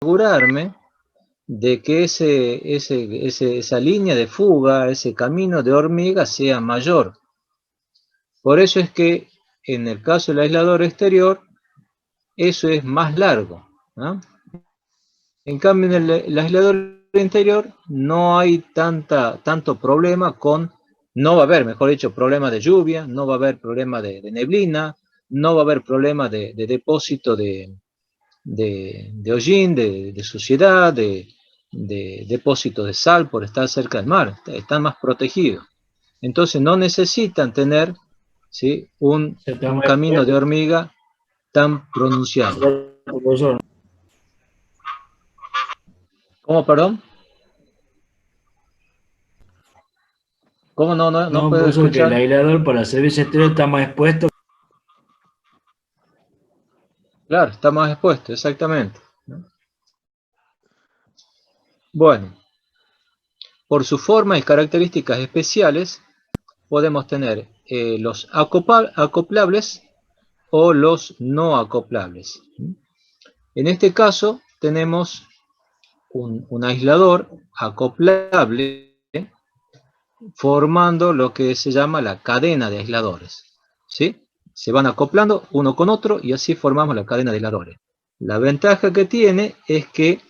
asegurarme de que esa línea de fuga, ese camino de hormiga sea mayor. Por eso es que en el caso del aislador exterior, eso es más largo, ¿no? En cambio, en el aislador interior no hay tanto problema no va a haber, mejor dicho, problema de lluvia, no va a haber problema de neblina, no va a haber problema de depósito de hollín, de suciedad, de depósito de sal por estar cerca del mar, están más protegidos. Entonces no necesitan tener, ¿sí?, un camino de hormiga tan pronunciado. ¿Cómo, perdón? ¿Cómo no puedo escuchar? Que el aislador para servicio exterior está más expuesto. Claro, está más expuesto, exactamente. Bueno, por su forma y características especiales, podemos tener los acoplables o los no acoplables. En este caso, tenemos un aislador acoplable formando lo que se llama la cadena de aisladores, ¿sí? Se van acoplando uno con otro y así formamos la cadena de aisladores. La ventaja que tiene es que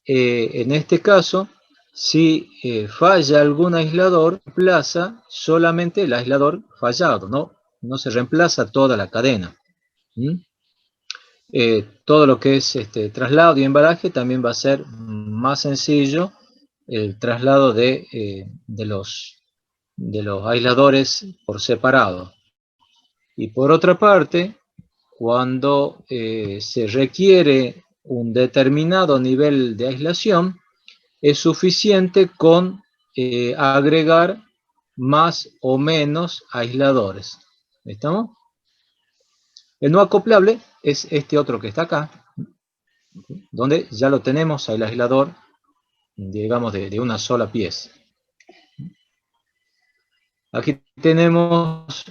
en este caso, si falla algún aislador, reemplaza solamente el aislador fallado, no se reemplaza toda la cadena. Todo lo que es traslado y embalaje también va a ser más sencillo el traslado de los aisladores por separado. Y por otra parte, cuando se requiere un determinado nivel de aislación, es suficiente con agregar más o menos aisladores. ¿Estamos? El no acoplable es este otro que está acá, donde ya lo tenemos al aislador, digamos, de una sola pieza. Aquí tenemos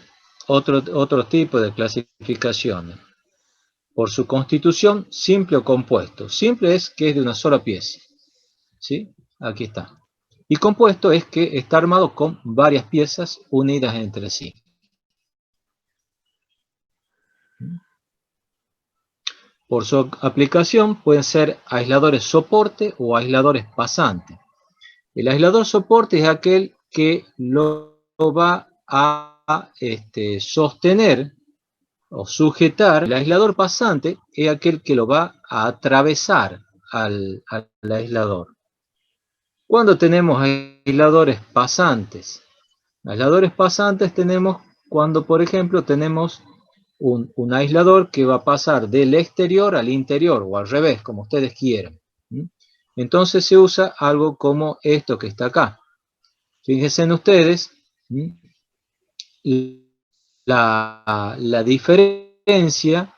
otro tipo de clasificaciones. Por su constitución, simple o compuesto. Simple es que es de una sola pieza, ¿sí? Aquí está. Y compuesto es que está armado con varias piezas unidas entre sí. Por su aplicación pueden ser aisladores soporte o aisladores pasantes. El aislador soporte es aquel que lo va a sostener o sujetar. El aislador pasante es aquel que lo va a atravesar al aislador. Cuando tenemos aisladores pasantes? Aisladores pasantes tenemos cuando, por ejemplo, tenemos un aislador que va a pasar del exterior al interior o al revés, como ustedes quieran. Entonces se usa algo como esto que está acá. Fíjense en ustedes la diferencia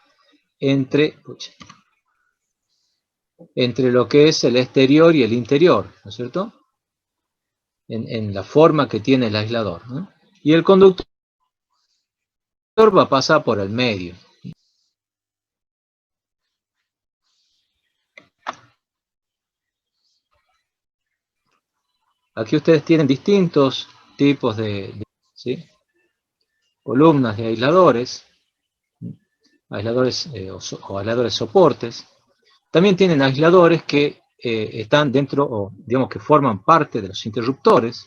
entre lo que es el exterior y el interior, ¿no es cierto? En la forma que tiene el aislador, ¿no? Y el conductor va a pasar por el medio. Aquí ustedes tienen distintos tipos ¿sí?, columnas de aisladores o aisladores soportes. También tienen aisladores que están dentro, o digamos que forman parte de los interruptores,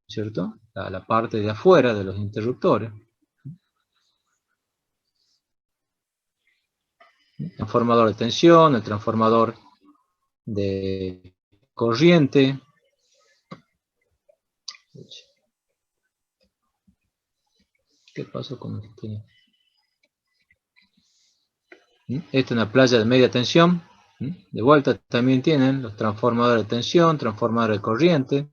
¿cierto? La parte de afuera de los interruptores. El transformador de tensión, el transformador de corriente. ¿Qué pasó con este? Esta es una playa de media tensión. De vuelta también tienen los transformadores de tensión, transformadores de corriente,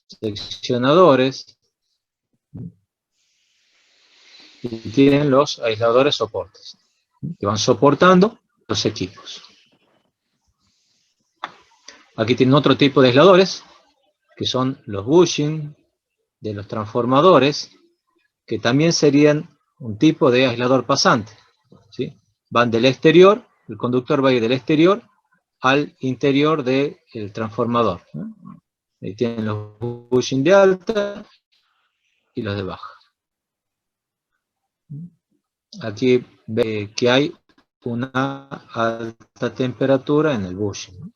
seccionadores, y tienen los aisladores soportes, que van soportando los equipos. Aquí tienen otro tipo de aisladores, que son los bushing de los transformadores, que también serían un tipo de aislador pasante. ¿sí? Van del exterior, el conductor va a ir del exterior al interior del transformador, ¿no? Ahí tienen los bushing de alta y los de baja. Aquí ve que hay una alta temperatura en el bushing, ¿no?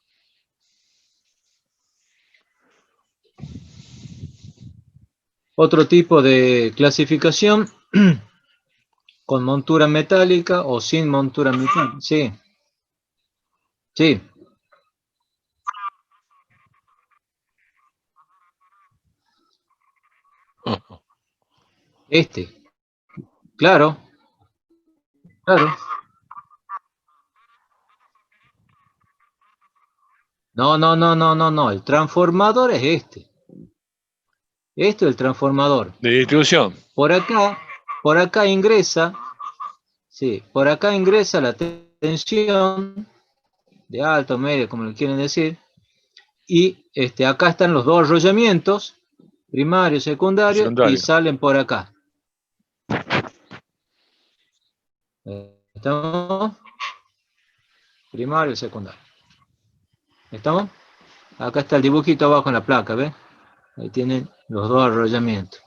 Otro tipo de clasificación con montura metálica o sin montura metálica. Sí, sí. Claro, claro. No. El transformador es este. Este es el transformador. De distribución. Por acá ingresa, sí, por acá ingresa la tensión de alto, medio, como le quieren decir, y acá están los dos arrollamientos, primario, secundario, y Secundario. salen por acá. ¿Estamos? Primario y secundario. ¿Estamos? Acá está el dibujito abajo en la placa, ¿ves? Ahí tienen los dos arrollamientos.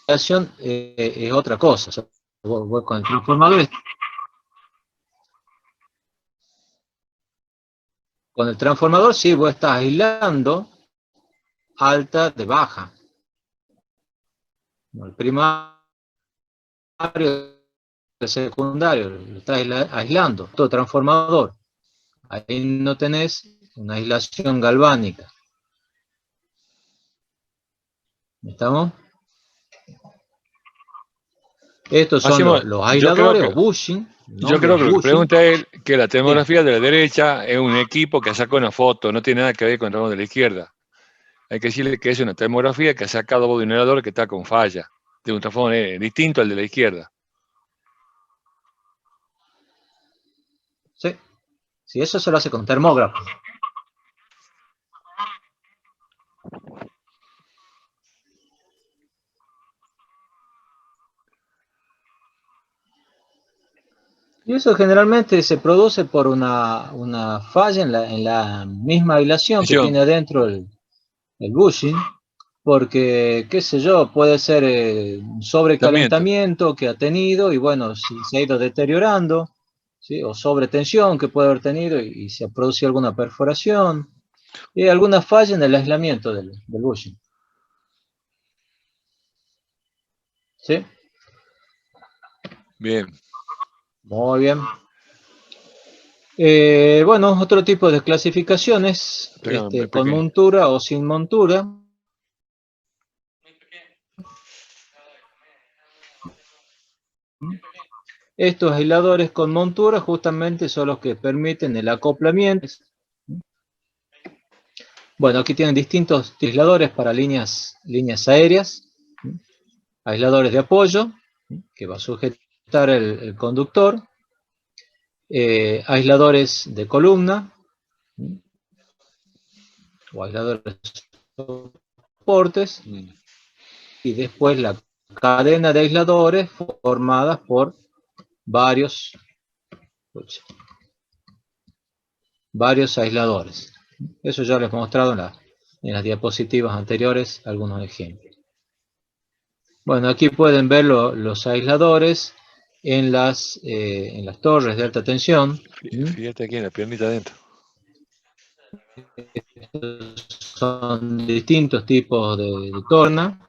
Es otra cosa. O sea, vos con el transformador, sí, vos estás aislando alta de baja. El primario, el secundario, lo estás aislando. Todo transformador. Ahí no tenés una aislación galvánica. ¿Estamos? Estos son Máximo, los aisladores o bushing. Yo creo que lo que pregunta él, que la termografía de la derecha es un equipo que sacó una foto, no tiene nada que ver con el de la izquierda. Hay que decirle que es una termografía que ha sacado de un generador que está con falla, de un transformador distinto al de la izquierda. Sí, eso se lo hace con termógrafo. Y eso generalmente se produce por una falla en la misma aislación que tiene adentro el bushing, porque, qué sé yo, puede ser un sobrecalentamiento que ha tenido y bueno, se ha ido deteriorando, ¿sí? O sobretensión que puede haber tenido y se ha producido alguna perforación y alguna falla en el aislamiento del bushing. ¿Sí? Bien. Muy bien. Bueno, otro tipo de clasificaciones, con montura o sin montura. Estos aisladores con montura justamente son los que permiten el acoplamiento. Bueno, aquí tienen distintos aisladores para líneas aéreas, aisladores de apoyo, que va a sujetar el conductor, aisladores de columna, o aisladores de soportes, y después la cadena de aisladores formadas por varios aisladores. Eso ya les he mostrado en las diapositivas anteriores algunos ejemplos. Bueno, aquí pueden ver los aisladores en las torres de alta tensión. Fíjate aquí en la piernita adentro. Son distintos tipos de torna.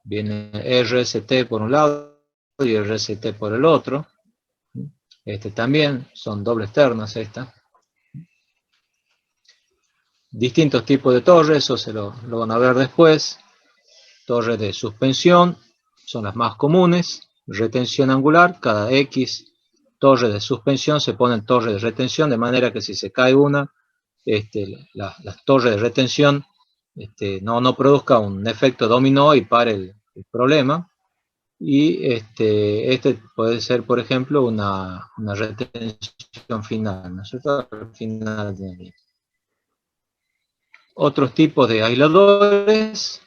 Viene RST por un lado y RST por el otro. También son dobles ternas estas. Distintos tipos de torres, eso se lo van a ver después. Torres de suspensión son las más comunes. Retención angular, cada X torre de suspensión se ponen torres de retención, de manera que si se cae una, las torres de retención no produzca un efecto dominó y pare el problema. Y puede ser, por ejemplo, una retención final, ¿no es cierto? Al final de otros tipos de aisladores,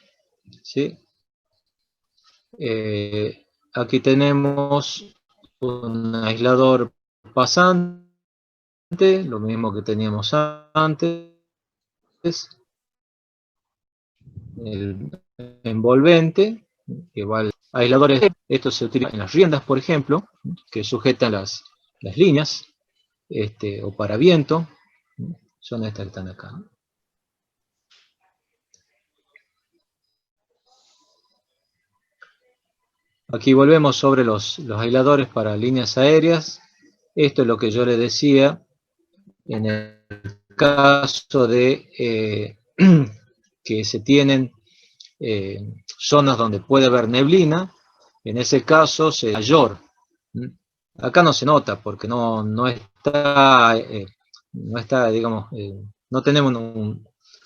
¿sí? Aquí tenemos un aislador pasante, lo mismo que teníamos antes. El envolvente, igual aisladores, esto se utiliza en las riendas, por ejemplo, que sujetan las líneas, o para viento, son estas que están acá, ¿no? Aquí volvemos sobre los aisladores para líneas aéreas. Esto es lo que yo les decía en el caso de que se tienen zonas donde puede haber neblina. En ese caso se mayor. Acá no se nota porque no está, digamos, no tenemos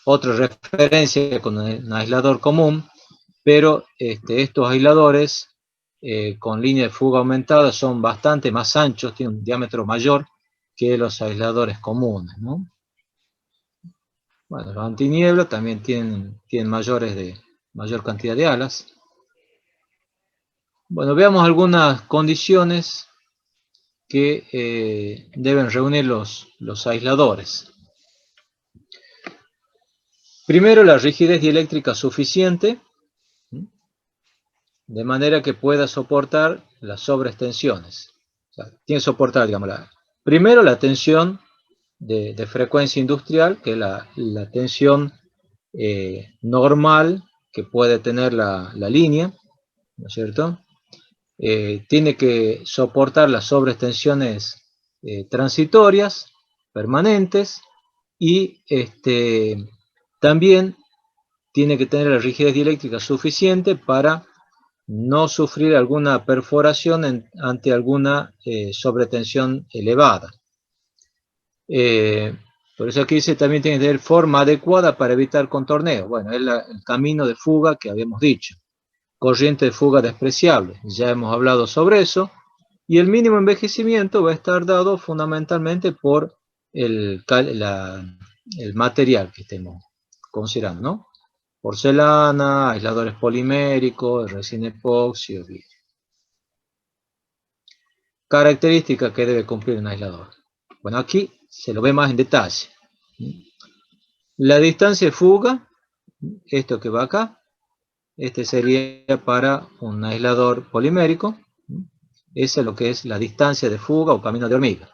otra referencia con un aislador común, pero estos aisladores con línea de fuga aumentada son bastante más anchos, tienen un diámetro mayor que los aisladores comunes, ¿no? Bueno, los antiniebla también tienen mayor cantidad de alas. Bueno, veamos algunas condiciones que deben reunir los aisladores. Primero, la rigidez dieléctrica suficiente, de manera que pueda soportar las sobreextensiones. O sea, tiene que soportar, digamos, primero la tensión de frecuencia industrial, que es la tensión normal que puede tener la línea, ¿no es cierto? Tiene que soportar las sobreextensiones transitorias, permanentes, y también tiene que tener la rigidez dieléctrica suficiente para no sufrir alguna perforación ante alguna sobretensión elevada. Por eso aquí dice también tiene que tener forma adecuada para evitar contorneo. Bueno, es el camino de fuga que habíamos dicho. Corriente de fuga despreciable, ya hemos hablado sobre eso. Y el mínimo envejecimiento va a estar dado fundamentalmente por el material que estemos considerando, ¿no? Porcelana, aisladores poliméricos, resina epoxi o vidrio. Características que debe cumplir un aislador. Bueno, aquí se lo ve más en detalle. La distancia de fuga, esto que va acá, sería para un aislador polimérico. Esa es lo que es la distancia de fuga o camino de hormiga.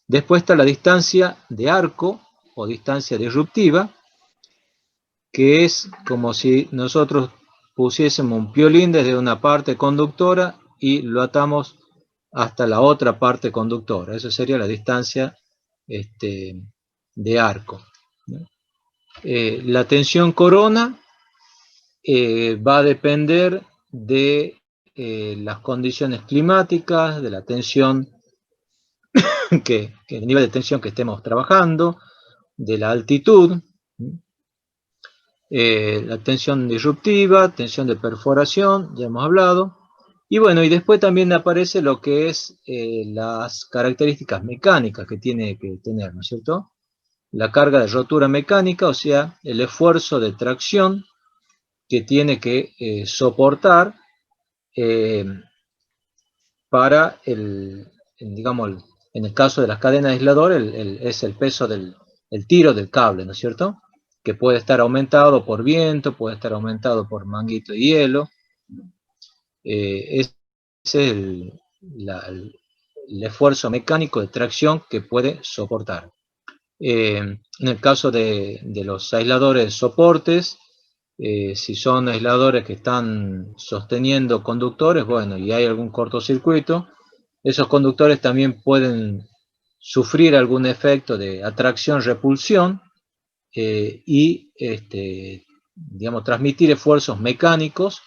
Después está la distancia de arco o distancia disruptiva, que es como si nosotros pusiésemos un piolín desde una parte conductora y lo atamos hasta la otra parte conductora. Eso sería la distancia de arco. La tensión corona va a depender de las condiciones climáticas, de la tensión, el nivel de tensión que estemos trabajando, de la altitud, la tensión disruptiva, tensión de perforación, ya hemos hablado. Y bueno, y después también aparece lo que es las características mecánicas que tiene que tener, ¿no es cierto? La carga de rotura mecánica, o sea, el esfuerzo de tracción que tiene que soportar para digamos, en el caso de las cadenas de aislador, es el peso del tiro del cable, ¿no es cierto? Que puede estar aumentado por viento, puede estar aumentado por manguito de hielo. Ese es el esfuerzo mecánico de tracción que puede soportar. En el caso de los aisladores soportes, si son aisladores que están sosteniendo conductores, bueno, y hay algún cortocircuito, esos conductores también pueden sufrir algún efecto de atracción-repulsión y, digamos, transmitir esfuerzos mecánicos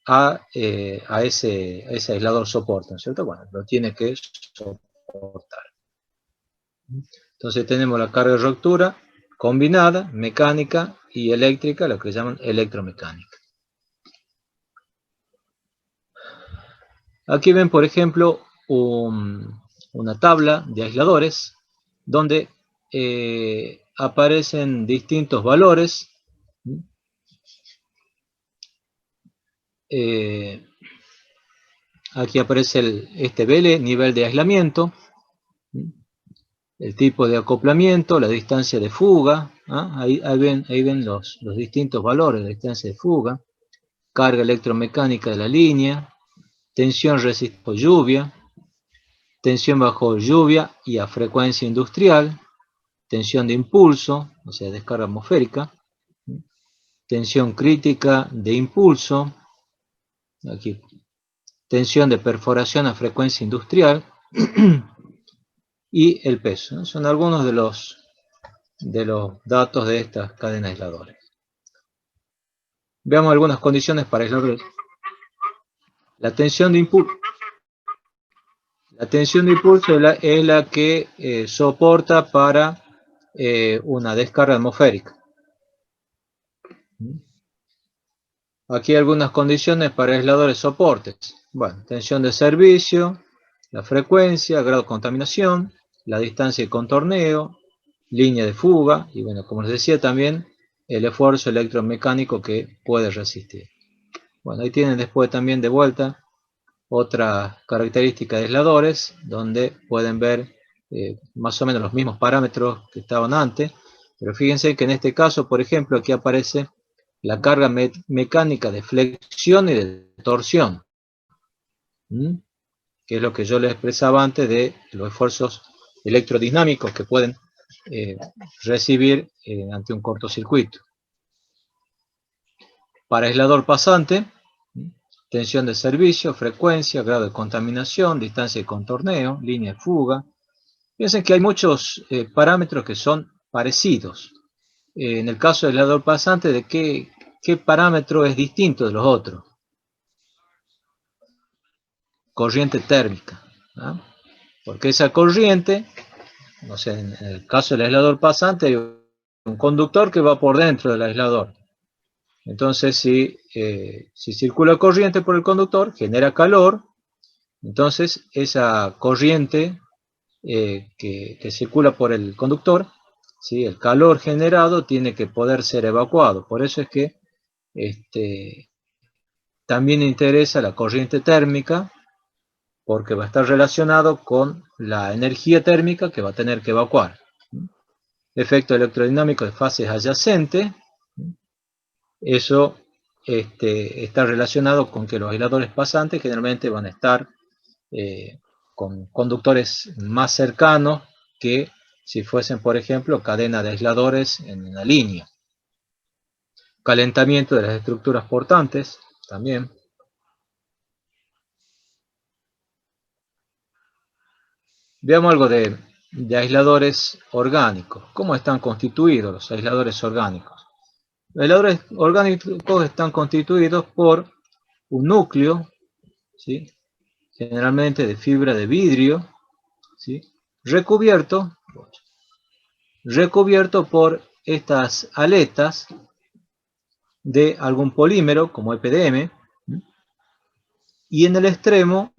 a ese aislador soporte, ¿no es cierto? Bueno, lo tiene que soportar. Entonces tenemos la carga de ruptura combinada, mecánica y eléctrica, lo que llaman electromecánica. Aquí ven, por ejemplo, una tabla de aisladores donde aparecen distintos valores. Aquí aparece este BL, nivel de aislamiento, el tipo de acoplamiento, la distancia de fuga. Ahí ven los distintos valores de distancia de fuga, carga electromecánica de la línea, tensión resistente bajo lluvia, tensión bajo lluvia y a frecuencia industrial, tensión de impulso, o sea, descarga atmosférica, tensión crítica de impulso, aquí, tensión de perforación a frecuencia industrial y el peso, ¿no? Son algunos de los datos de estas cadenas aisladores. Veamos algunas condiciones para aislar. La tensión de impulso. La tensión de impulso es la que soporta para una descarga atmosférica. Aquí hay algunas condiciones para aisladores soportes. Bueno, tensión de servicio, la frecuencia, grado de contaminación, la distancia de contorneo, línea de fuga y, bueno, como les decía también, el esfuerzo electromecánico que puede resistir. Bueno, ahí tienen después también de vuelta otra característica de aisladores, donde pueden ver más o menos los mismos parámetros que estaban antes, pero fíjense que en este caso, por ejemplo, aquí aparece la carga mecánica de flexión y de torsión, que es lo que yo les expresaba antes de los esfuerzos electrodinámicos que pueden recibir ante un cortocircuito. Para aislador pasante, tensión de servicio, frecuencia, grado de contaminación, distancia de contorneo, línea de fuga. Piensen que hay muchos parámetros que son parecidos. En el caso del aislador pasante, ¿de qué parámetro es distinto de los otros? Corriente térmica, ¿no? Porque esa corriente, no sé, en el caso del aislador pasante, hay un conductor que va por dentro del aislador. Entonces, si circula corriente por el conductor, genera calor. Entonces, esa corriente que circula por el conductor, ¿sí? El calor generado tiene que poder ser evacuado. Por eso es que también interesa la corriente térmica, porque va a estar relacionado con la energía térmica que va a tener que evacuar. Efecto electrodinámico de fases adyacentes. Eso está relacionado con que los aisladores pasantes generalmente van a estar con conductores más cercanos que si fuesen, por ejemplo, cadena de aisladores en una línea. Calentamiento de las estructuras portantes, también. Veamos algo de aisladores orgánicos. ¿Cómo están constituidos los aisladores orgánicos? Los aisladores orgánicos están constituidos por un núcleo, ¿sí? Generalmente de fibra de vidrio, ¿sí? recubierto por estas aletas de algún polímero como EPDM, y en el extremo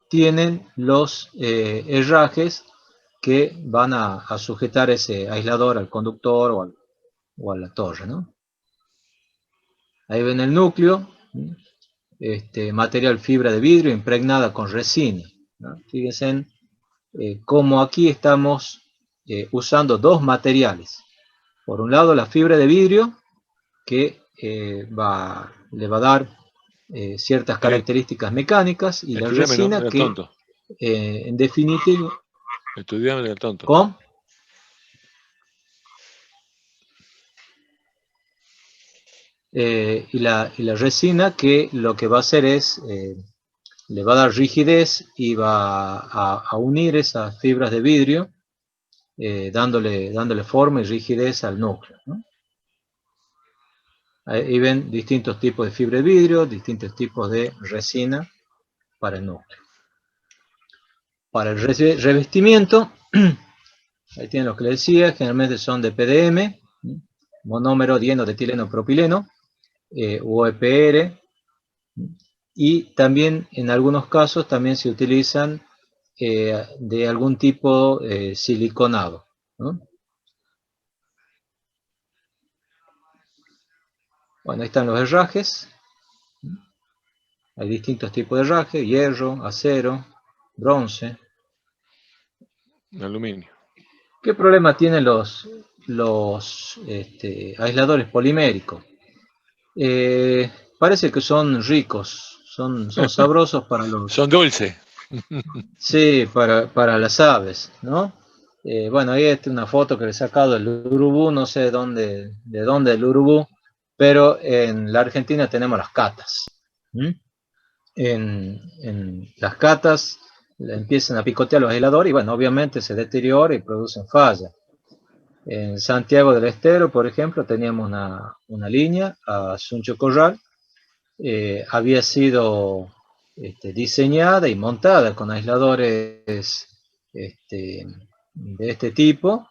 tienen los herrajes que van a sujetar ese aislador al conductor o a la torre, ¿no? Ahí ven el núcleo, material fibra de vidrio impregnada con resina, ¿no? Fíjense cómo aquí estamos usando dos materiales. Por un lado la fibra de vidrio, que le va a dar ciertas características mecánicas, y la resina, ¿no? que en definitiva... Estudiame del tonto. ¿Cómo? Y la resina, que lo que va a hacer es, le va a dar rigidez y va a unir esas fibras de vidrio, dándole forma y rigidez al núcleo, ¿no? Ahí ven distintos tipos de fibra de vidrio, distintos tipos de resina para el núcleo. Para el revestimiento, ahí tienen los que les decía, generalmente son de PDM, monómero dieno de etileno propileno, o EPR, y también en algunos casos también se utilizan de algún tipo siliconado, ¿no? Bueno, ahí están los herrajes. Hay distintos tipos de herraje: hierro, acero, bronce. Aluminio. ¿Qué problema tienen los aisladores poliméricos? Parece que son ricos, son sabrosos para Son los, dulces. sí, para las aves, ¿no? Bueno, ahí está una foto que le he sacado del urubú, no sé de dónde el urubú, pero en la Argentina tenemos las catas. ¿Mm? En las catas le empiezan a picotear los aisladores y bueno, obviamente se deteriora y producen fallas. En Santiago del Estero, por ejemplo, teníamos una línea a Suncho Corral. Había sido diseñada y montada con aisladores de este tipo,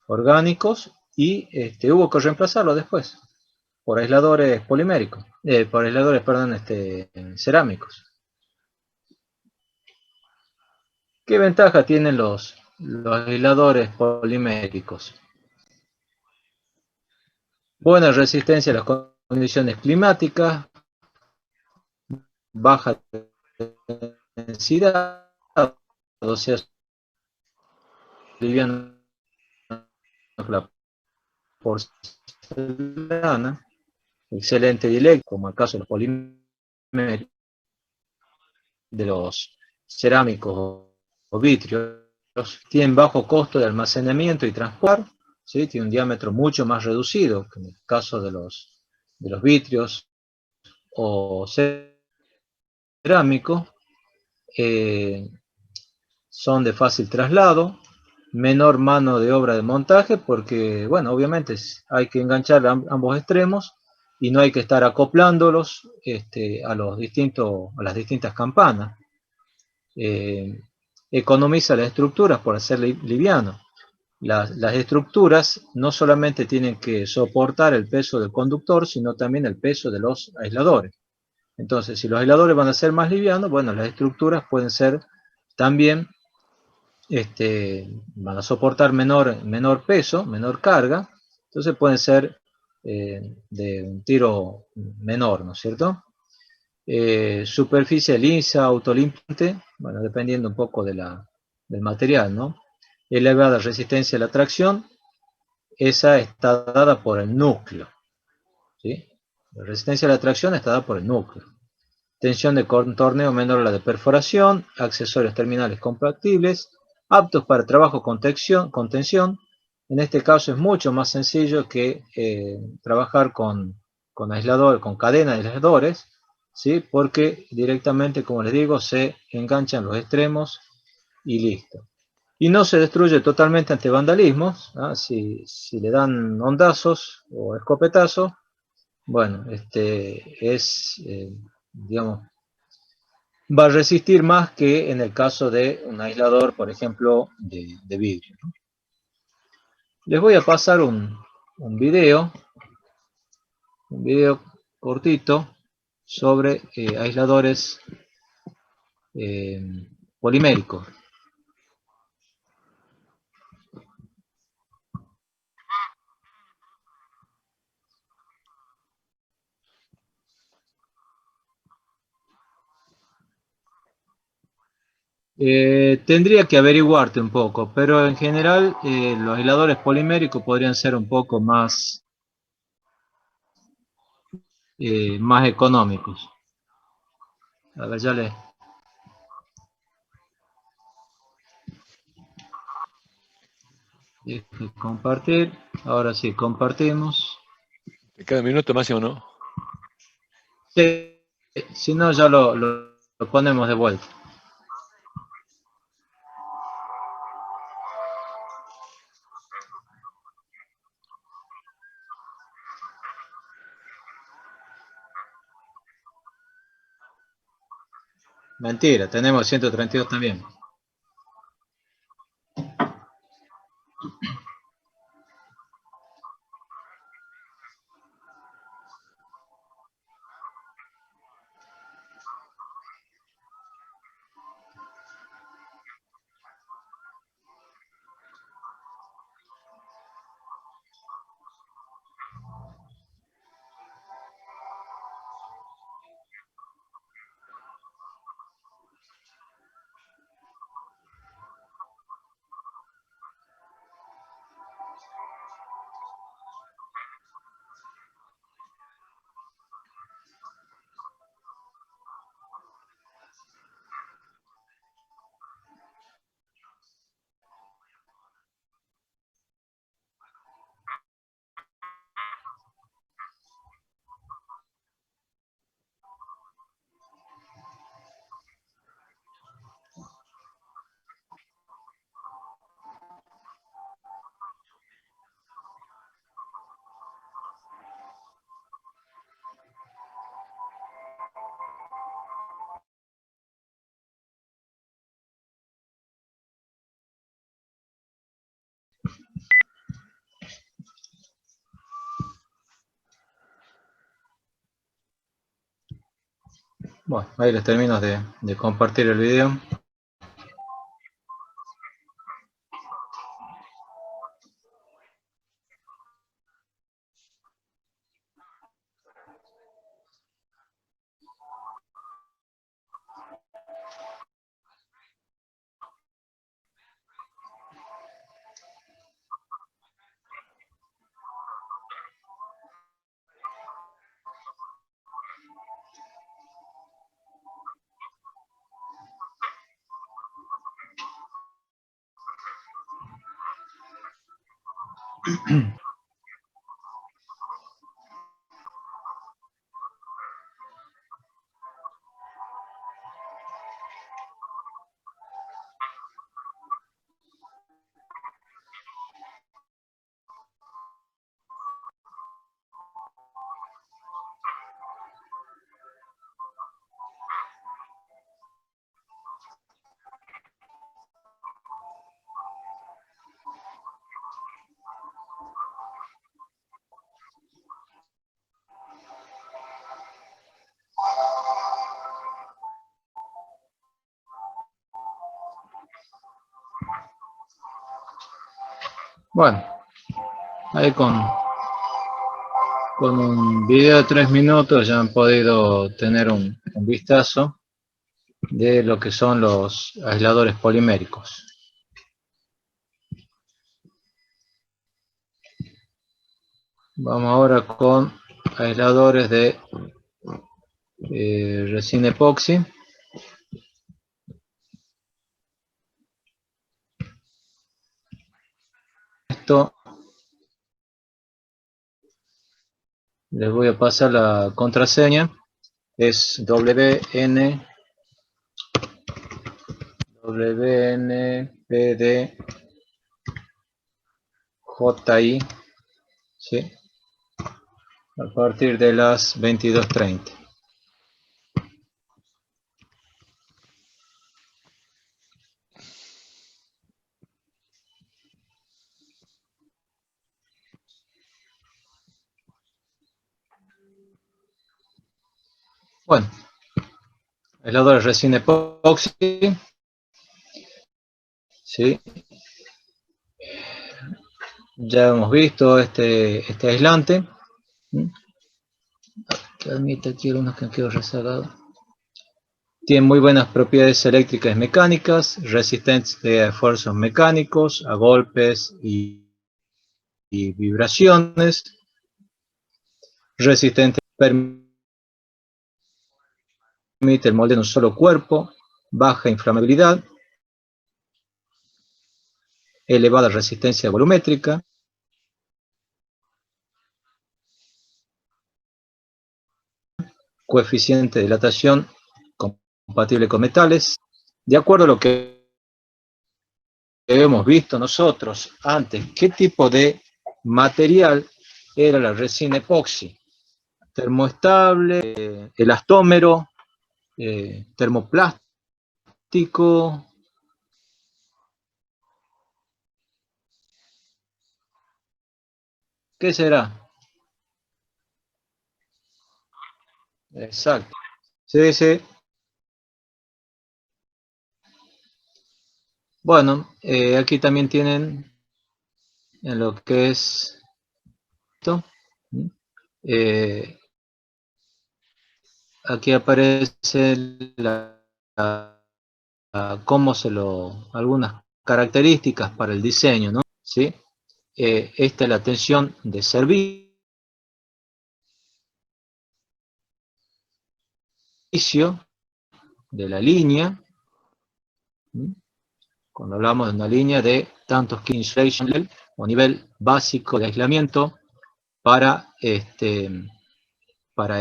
orgánicos, y hubo que reemplazarlo después por aisladores poliméricos, por aisladores, perdón, cerámicos. ¿Qué ventaja tienen los aisladores poliméricos? Buena resistencia a las condiciones climáticas, baja densidad, o sea, liviano la porcelana, excelente dieléctrico, como el caso de los polímeros, de los cerámicos o vitrios, tienen bajo costo de almacenamiento y transporte, ¿sí? Tiene un diámetro mucho más reducido que en el caso de los vitrios o cerámicos. eh, Son de fácil traslado, menor mano de obra de montaje, porque, bueno, obviamente hay que enganchar ambos extremos y no hay que estar acoplándolos a las distintas campanas. Economiza las estructuras por hacer liviano. Las estructuras no solamente tienen que soportar el peso del conductor, sino también el peso de los aisladores. Entonces, si los aisladores van a ser más livianos, bueno, las estructuras pueden ser también, van a soportar menor peso, menor carga, entonces pueden ser de un tiro menor, ¿no es cierto? Superficie lisa, autolimpiante, bueno, dependiendo un poco del material, ¿no? Elevada resistencia a la tracción, esa está dada por el núcleo, ¿sí? La resistencia a la tracción está dada por el núcleo. Tensión de contorneo menor a la de perforación, accesorios terminales compatibles, aptos para trabajo con tensión. En este caso es mucho más sencillo que trabajar con aislador, con cadena de aisladores, ¿sí? Porque directamente, como les digo, se enganchan los extremos y listo. Y no se destruye totalmente ante vandalismos, ¿ah? Si le dan hondazos o escopetazos, bueno, digamos, va a resistir más que en el caso de un aislador, por ejemplo, de vidrio, ¿no? Les voy a pasar un video cortito sobre aisladores eh, poliméricos. Tendría que averiguarte un poco, pero en general los aisladores poliméricos podrían ser un poco más económicos. A ver, ya les... Deje compartir. Ahora sí, compartimos. De cada minuto máximo, ¿no? Sí, si no, ya lo ponemos de vuelta. Mentira, tenemos 132 también. Bueno, ahí les termino de compartir el video. Bueno, ahí con un video de 3 minutos ya han podido tener un vistazo de lo que son los aisladores poliméricos. Vamos ahora con aisladores de resina epoxi. Esto les voy a pasar la contraseña, es WNPDJ, ¿sí? A partir de las 22:30. Bueno, aisladores resina epoxi, ¿sí? Ya hemos visto este aislante. Admite aquí algunos que han quedado rezagados. Tiene muy buenas propiedades eléctricas y mecánicas, resistentes a esfuerzos mecánicos, a golpes y vibraciones, resistente, permite el molde en un solo cuerpo, baja inflamabilidad, elevada resistencia volumétrica, coeficiente de dilatación compatible con metales. De acuerdo a lo que hemos visto nosotros antes, ¿qué tipo de material era la resina epoxi? Termoestable, elastómero, termoplástico. ¿Qué será? Exacto. Sí, sí. Bueno, aquí también tienen en lo que es esto. Aquí aparece algunas características para el diseño, ¿no? ¿Sí? Esta es la tensión de servicio de la línea. Cuando hablamos de una línea de tantos key insulation level o nivel básico de aislamiento para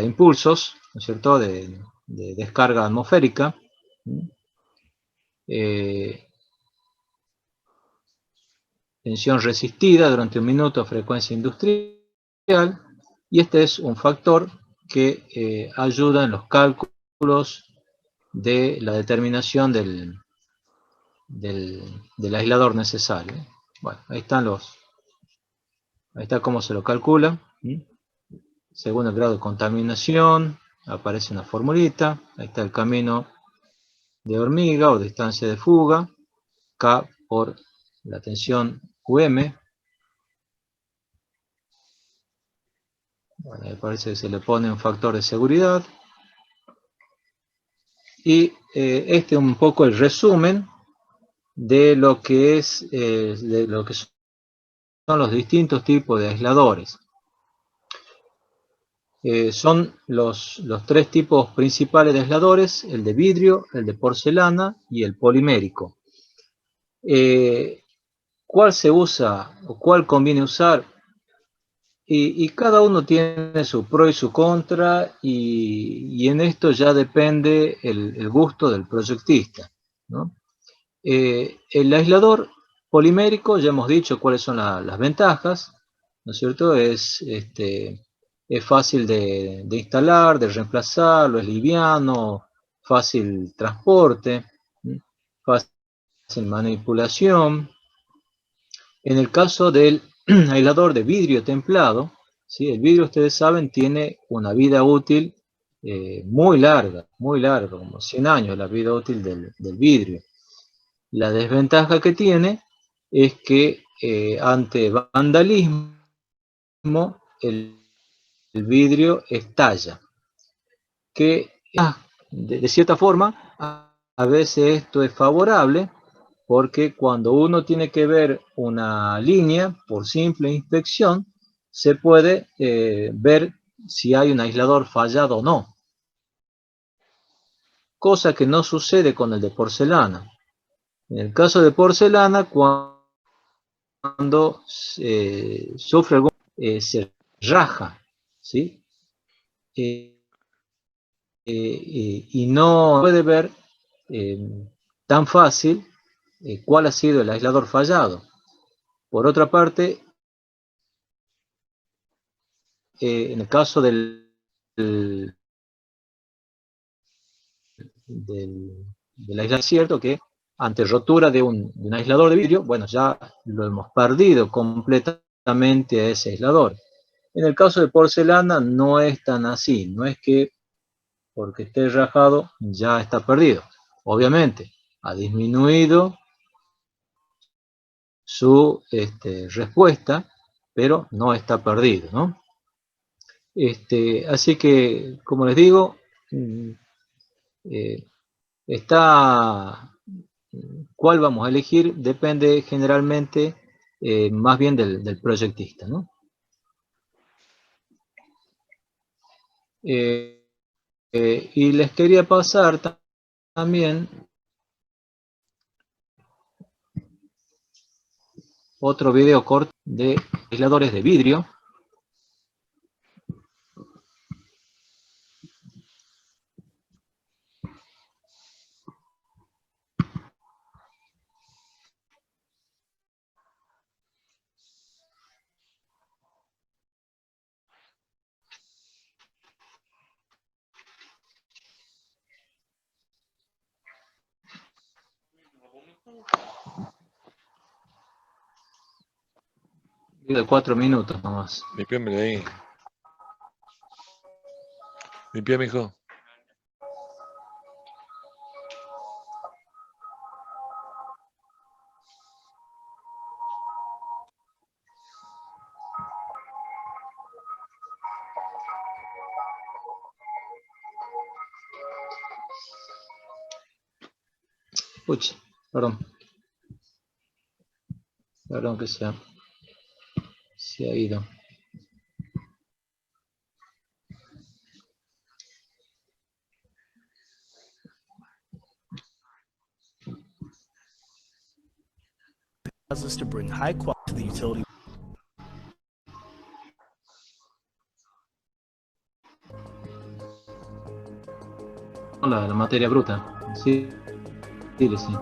impulsos, ¿no es cierto?, de descarga atmosférica. Tensión resistida durante 1 minuto, frecuencia industrial, y este es un factor que ayuda en los cálculos de la determinación del aislador necesario. Bueno, ahí está cómo se lo calcula, según el grado de contaminación, aparece una formulita, ahí está el camino de hormiga o distancia de fuga, K por la tensión UM. Bueno, me parece que se le pone un factor de seguridad. Y este es un poco el resumen de lo que son los distintos tipos de aisladores. Son los tres tipos principales de aisladores: el de vidrio, el de porcelana y el polimérico. ¿Cuál se usa o cuál conviene usar? Y cada uno tiene su pro y su contra, y en esto ya depende el gusto del proyectista, ¿no? El aislador polimérico, ya hemos dicho cuáles son las ventajas, ¿no es cierto? Es fácil de instalar, de reemplazarlo, es liviano, fácil transporte, fácil manipulación. En el caso del aislador de vidrio templado, ¿sí? El vidrio, ustedes saben, tiene una vida útil muy larga, como 100 años la vida útil del vidrio. La desventaja que tiene es que ante vandalismo el vidrio estalla, que de cierta forma a veces esto es favorable, porque cuando uno tiene que ver una línea por simple inspección, se puede ver si hay un aislador fallado o no, cosa que no sucede con el de porcelana. En el caso de porcelana, cuando sufre algún se raja, ¿sí? Y no puede ver tan fácil cuál ha sido el aislador fallado. Por otra parte, en el caso del aislador, es cierto que ante rotura de un aislador de vidrio, bueno, ya lo hemos perdido completamente a ese aislador. En el caso de porcelana no es tan así, no es que porque esté rajado ya está perdido. Obviamente, ha disminuido su respuesta, pero no está perdido, ¿no? Así que, como les digo, cuál vamos a elegir depende generalmente más bien del proyectista, ¿no? Y les quería pasar también otro video corto de aisladores de vidrio. De 4 minutos nomás. Limpiámele ahí. Limpia, mijo. Pucha, perdón. Perdón que se ha ido. Allows us to bring high quality to the utility. La materia bruta. Sí, sí, sí.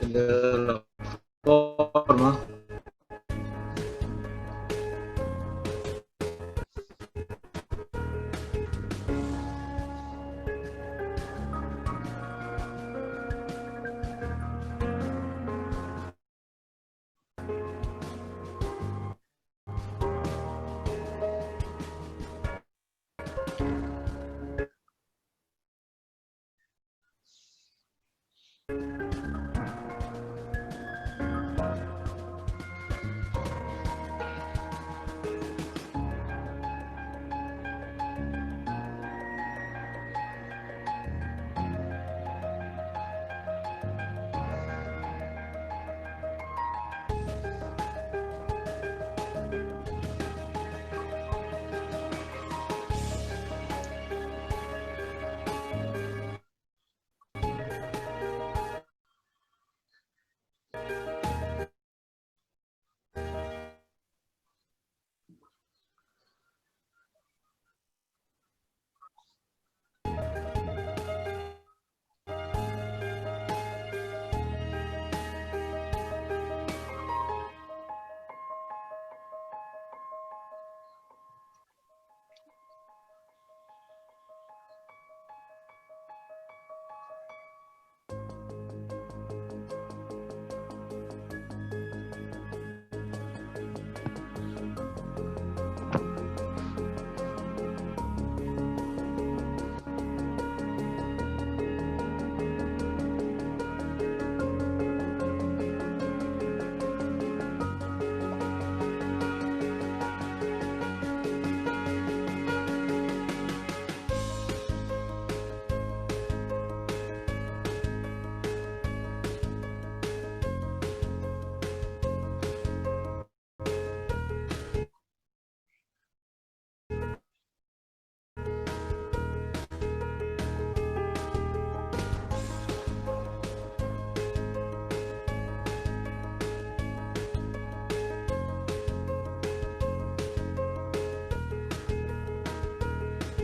le da la forma.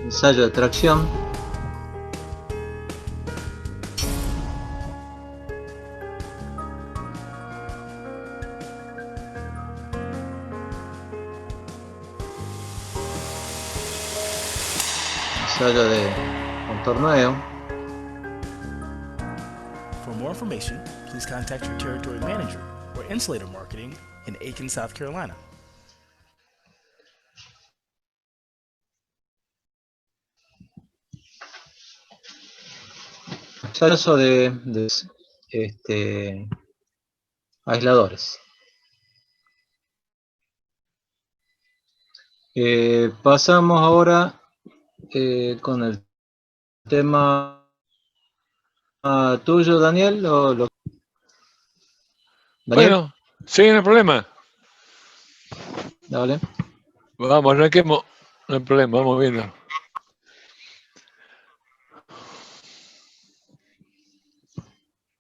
Ensayo de tracción. Ensayo de contorneo. For more information, please contact your territory manager or insulator marketing in Aiken, South Carolina. Ensayo de aisladores. Pasamos ahora con el tema tuyo, Daniel. Daniel. Bueno, sí, no hay problema. Dale. Vamos, arranquemos. No hay problema, vamos viendo.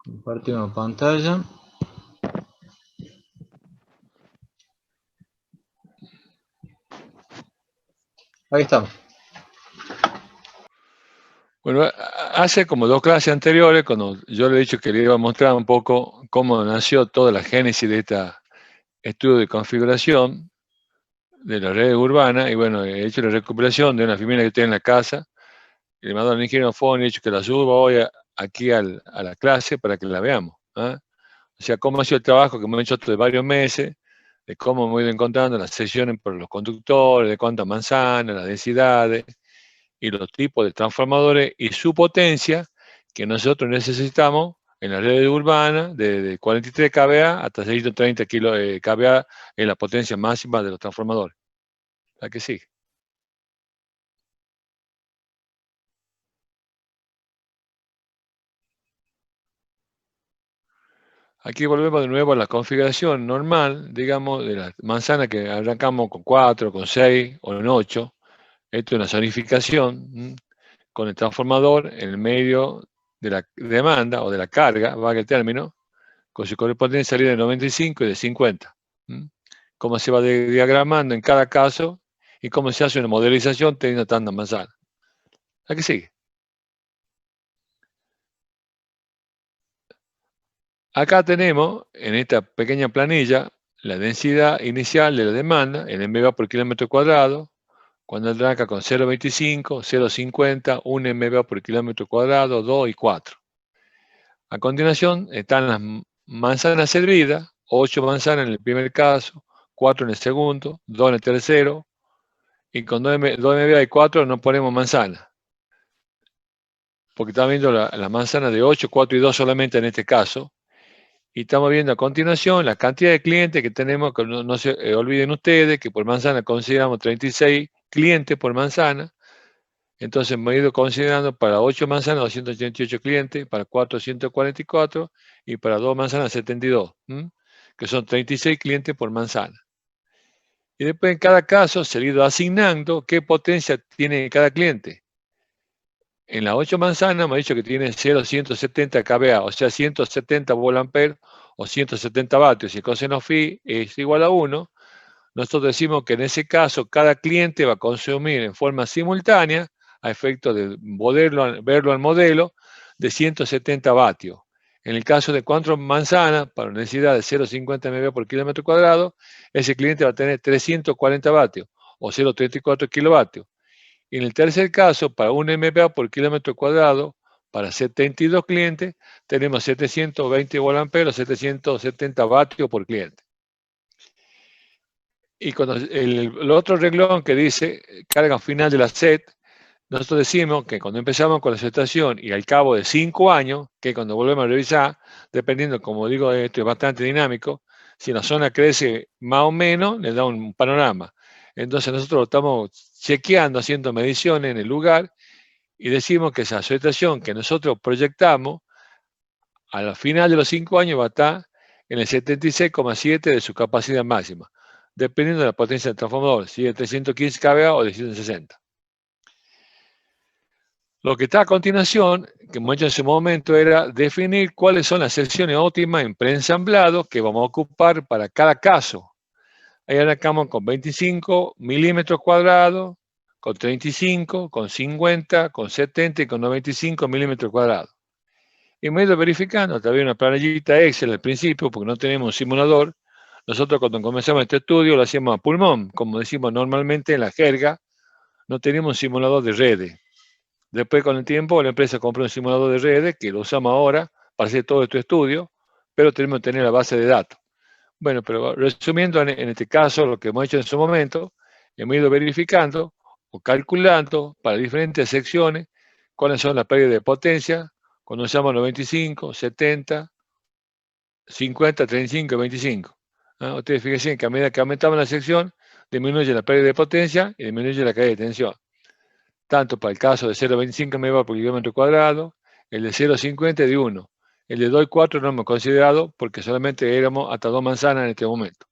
Compartimos pantalla. Ahí estamos. Bueno, hace como 2 clases anteriores, cuando yo le he dicho que le iba a mostrar un poco cómo nació toda la génesis de este estudio de configuración de la red urbana, y bueno, he hecho la recuperación de una filmina que tengo en la casa, y le mando al ingeniero Fon y he dicho que la suba hoy aquí a la clase para que la veamos. ¿Ah? O sea, cómo ha sido el trabajo que hemos hecho de varios meses, de cómo hemos ido encontrando las secciones por los conductores, de cuántas manzanas, las densidades, y los tipos de transformadores y su potencia que nosotros necesitamos en la red urbana de 43 kVA hasta 630 kVA en la potencia máxima de los transformadores. ¿A que sí? Aquí volvemos de nuevo a la configuración normal, digamos, de la manzana que arrancamos con 4, con 6 o en 8. Esto es una zonificación con el transformador en el medio de la demanda o de la carga, valga el término, con su correspondiente salida de 95 y de 50. Cómo se va diagramando en cada caso y cómo se hace una modelización teniendo tanta manzana. ¿A qué sigue? Acá tenemos, en esta pequeña planilla, la densidad inicial de la demanda, en MVA por kilómetro cuadrado, cuando arranca con 0,25, 0,50, 1 MVA por kilómetro cuadrado, 2 y 4. A continuación están las manzanas servidas, 8 manzanas en el primer caso, 4 en el segundo, 2 en el tercero, y con 2 MVA y 4 no ponemos manzana, porque estamos viendo la manzana de 8, 4 y 2 solamente en este caso, y estamos viendo a continuación la cantidad de clientes que tenemos, que no se olviden ustedes que por manzana consideramos 36 clientes por manzana. Entonces hemos ido considerando para 8 manzanas 288 clientes, para 4 144 y para 2 manzanas 72, que son 36 clientes por manzana. Y después en cada caso se ha ido asignando qué potencia tiene cada cliente. En las 8 manzanas hemos dicho que tiene 0,170 kVA, o sea 170 volt-ampere o 170 vatios. Si el coseno phi es igual a 1, nosotros decimos que en ese caso cada cliente va a consumir en forma simultánea, a efecto de verlo al modelo, de 170 vatios. En el caso de 4 manzanas, para una densidad de 0,50 MV por kilómetro cuadrado, ese cliente va a tener 340 vatios o 0,34 kilovatios. Y en el tercer caso, para 1 MVA por kilómetro cuadrado, para 72 clientes, tenemos 720 volt-ampere o 770 vatios por cliente. Y cuando el otro renglón que dice carga final de la SET, nosotros decimos que cuando empezamos con la estación y al cabo de 5 años, que cuando volvemos a revisar, dependiendo, como digo, esto es bastante dinámico, si la zona crece más o menos, le da un panorama. Entonces nosotros estamos chequeando, haciendo mediciones en el lugar y decimos que esa estación que nosotros proyectamos, a la final de los 5 años va a estar en el 76,7 de su capacidad máxima, dependiendo de la potencia del transformador, si es de 315 kVA o de 160. Lo que está a continuación, que hemos hecho en ese momento, era definir cuáles son las secciones óptimas en preensamblado que vamos a ocupar para cada caso. Ahí arrancamos con 25 milímetros cuadrados, con 35, con 50, con 70 y con 95 milímetros cuadrados. Y me he ido verificando, todavía una planillita Excel al principio, porque no tenemos un simulador. Nosotros cuando comenzamos este estudio lo hacíamos a pulmón, como decimos normalmente en la jerga, no teníamos un simulador de redes. Después con el tiempo la empresa compró un simulador de redes, que lo usamos ahora para hacer todo este estudio, pero tenemos que tener la base de datos. Bueno, pero resumiendo en este caso, lo que hemos hecho en su momento, hemos ido verificando o calculando para diferentes secciones cuáles son las pérdidas de potencia, cuando usamos 95, 70, 50, 35 y 25. Ustedes fíjense que a medida que aumentamos la sección, disminuye la pérdida de potencia y disminuye la caída de tensión. Tanto para el caso de 0,25 MW por kilómetro cuadrado, el de 0,50 de 1. El de 2 y 4 no hemos considerado porque solamente éramos hasta 2 manzanas en este momento.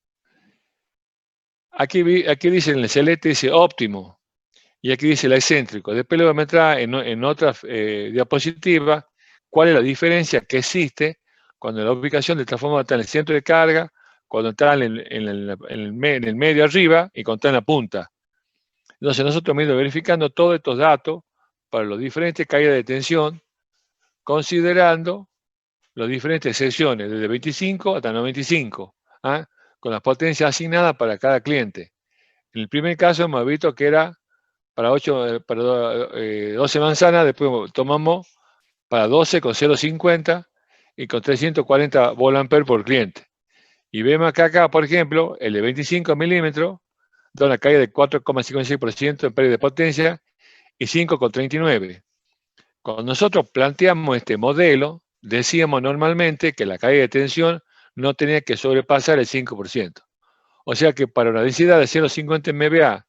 Aquí dice en el celeste, dice óptimo, y aquí dice el excéntrico. Después le voy a mostrar en otras diapositivas cuál es la diferencia que existe cuando la ubicación del transformador está en el centro de carga, cuando está en el medio arriba y cuando está en la punta. Entonces nosotros hemos ido verificando todos estos datos para las diferentes caídas de tensión, considerando las diferentes secciones, desde 25 hasta 95, con las potencias asignadas para cada cliente. En el primer caso hemos visto que era para 12 manzanas, después tomamos para 12 con 0,50 y con 340 volt-ampere por cliente. Y vemos que acá, por ejemplo, el de 25 milímetros da una caída de 4,56% en pérdida de potencia y 5,39. Cuando nosotros planteamos este modelo, decíamos normalmente que la caída de tensión no tenía que sobrepasar el 5%. O sea que para una densidad de 0,50 MVA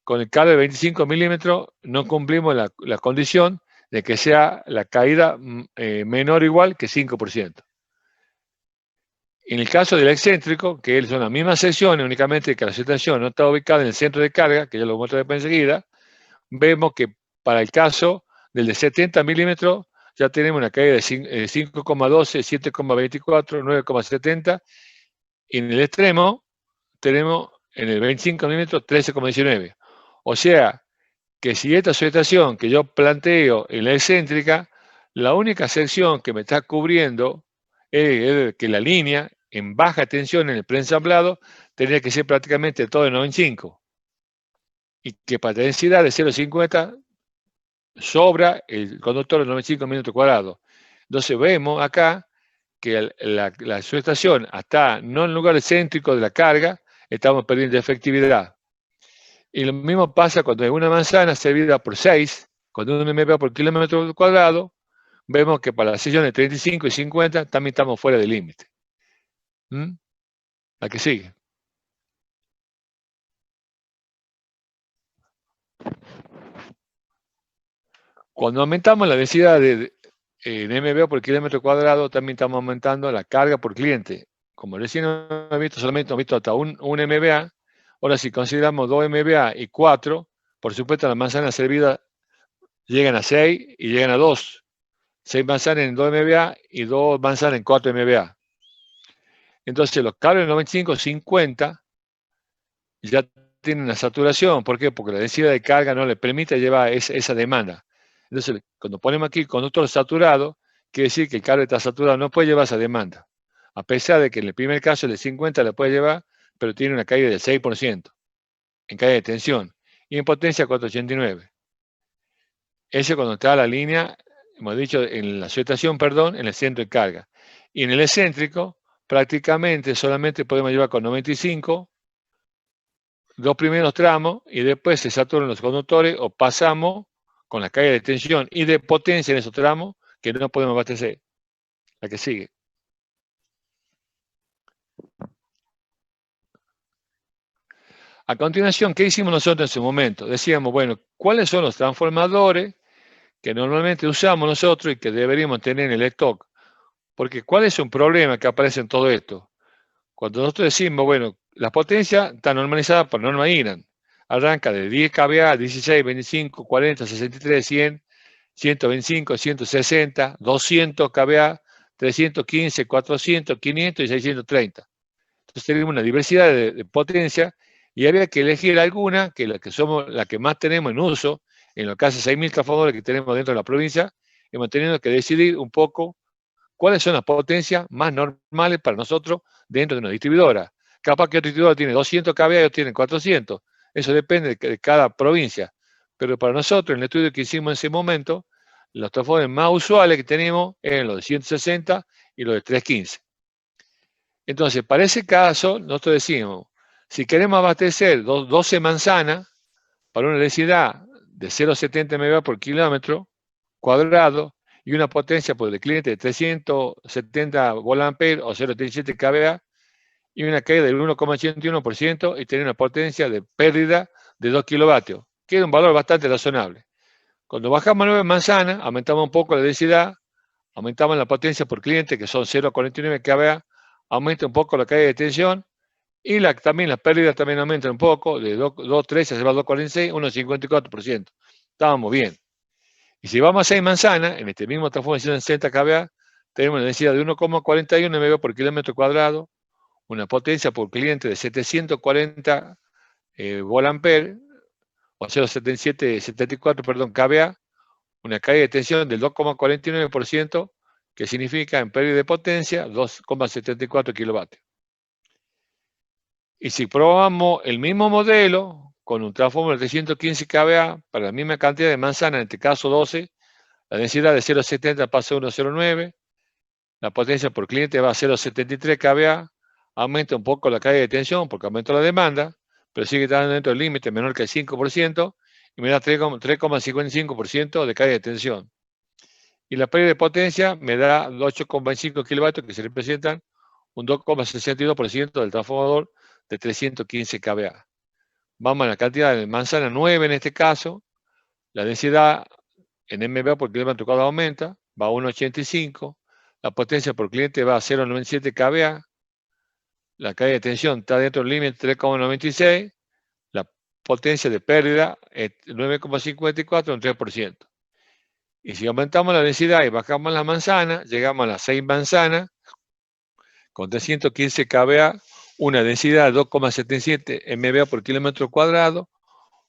con el cable de 25 milímetros no cumplimos la condición de que sea la caída menor o igual que 5%. En el caso del excéntrico, que son las mismas secciones, únicamente que la estación no está ubicada en el centro de carga, que ya lo muestro después enseguida, vemos que para el caso del de 70 milímetros ya tenemos una caída de 5,12, 7,24, 9,70 y en el extremo tenemos en el 25 milímetros 13,19. O sea que si esta estación que yo planteo en la excéntrica, la única sección que me está cubriendo es que la línea en baja tensión en el preensamblado tendría que ser prácticamente todo de 95. Y que para densidad de 0,50 sobra el conductor de 95 metros cuadrados. Entonces vemos acá que la subestación está no en el lugar céntrico de la carga, estamos perdiendo efectividad. Y lo mismo pasa cuando hay una manzana servida por 6, con 1 MVA por kilómetro cuadrado, vemos que para las sesiones 35 y 50 también estamos fuera del límite. ¿La que sigue? Cuando aumentamos la densidad en MVA por kilómetro cuadrado, también estamos aumentando la carga por cliente. Como recién hemos visto, solamente hemos visto hasta un MVA. Ahora, si consideramos 2 MVA y 4, por supuesto, las manzanas servidas llegan a 6 y llegan a 2. 6 manzanas en 2 MVA y 2 manzanas en 4 MVA. Entonces, los cables de 95, 50 ya tienen una saturación. ¿Por qué? Porque la densidad de carga no le permite llevar esa demanda. Entonces, cuando ponemos aquí conductor saturado, quiere decir que el cable está saturado, no puede llevar esa demanda. A pesar de que en el primer caso el de 50 la puede llevar, pero tiene una caída del 6% en caída de tensión y en potencia 489. Ese cuando está la línea, hemos dicho, en la subestación, perdón, en el centro de carga. Y en el excéntrico, prácticamente solamente podemos llevar con 95, 2 primeros tramos, y después se saturan los conductores o pasamos con la caída de tensión y de potencia en esos tramos que no podemos abastecer. La que sigue. A continuación, ¿qué hicimos nosotros en su momento? Decíamos, bueno, ¿cuáles son los transformadores que normalmente usamos nosotros y que deberíamos tener en el stock? Porque ¿cuál es un problema que aparece en todo esto? Cuando nosotros decimos, bueno, la potencia está normalizada por norma INAN. Arranca de 10 kVA, 16, 25, 40, 63, 100, 125, 160, 200 kVA, 315, 400, 500 y 630. Entonces tenemos una diversidad de potencia y había que elegir alguna, que la que más tenemos en uso, en los casi 6.000 transformadores que tenemos dentro de la provincia, hemos tenido que decidir un poco cuáles son las potencias más normales para nosotros dentro de una distribuidora. Capaz que otro distribuidor tiene 200 kVA y otro tiene 400. Eso depende de cada provincia. Pero para nosotros, en el estudio que hicimos en ese momento, los transformadores más usuales que tenemos eran los de 160 y los de 315. Entonces, para ese caso, nosotros decimos, si queremos abastecer 12 manzanas para una densidad de 0,70 MW por kilómetro cuadrado y una potencia por el cliente de 370 VA o 0,37 kVA y una caída del 1,81% y tener una potencia de pérdida de 2 kilovatios, que es un valor bastante razonable. Cuando bajamos a 9 manzanas, aumentamos un poco la densidad, aumentamos la potencia por cliente, que son 0,49 kVA, aumenta un poco la caída de tensión y también las pérdidas también aumentan un poco, de 2,13 se va a 2,46, 1,54%. Estábamos bien. Y si vamos a 6 manzanas, en este mismo transformador de 60 kVA, tenemos una densidad de 1,41 MW por kilómetro cuadrado, una potencia por cliente de 740 VA, o 0,74 kVA, una caída de tensión del 2,49%, que significa en pérdida de potencia 2,74 kilovatios. Y si probamos el mismo modelo con un transformador de 315 kVA para la misma cantidad de manzanas, en este caso 12, la densidad de 0,70 pasa a 1,09, la potencia por cliente va a 0,73 kVA, aumenta un poco la caída de tensión porque aumentó la demanda, pero sigue estando dentro del límite menor que el 5% y me da 3,55% de caída de tensión. Y la pérdida de potencia me da 8,25 kilovatios que se representan un 2,62% del transformador de 315 kVA. Vamos a la cantidad de manzana 9 en este caso, la densidad en MVA por kilómetro cuadrado aumenta, va a 1,85, la potencia por cliente va a 0,97 kVA, la caída de tensión está dentro del límite 3,96, la potencia de pérdida es 9,54, un 3%. Y si aumentamos la densidad y bajamos la manzana, llegamos a las 6 manzanas, con 315 kVA, una densidad de 2,77 MVA por kilómetro cuadrado,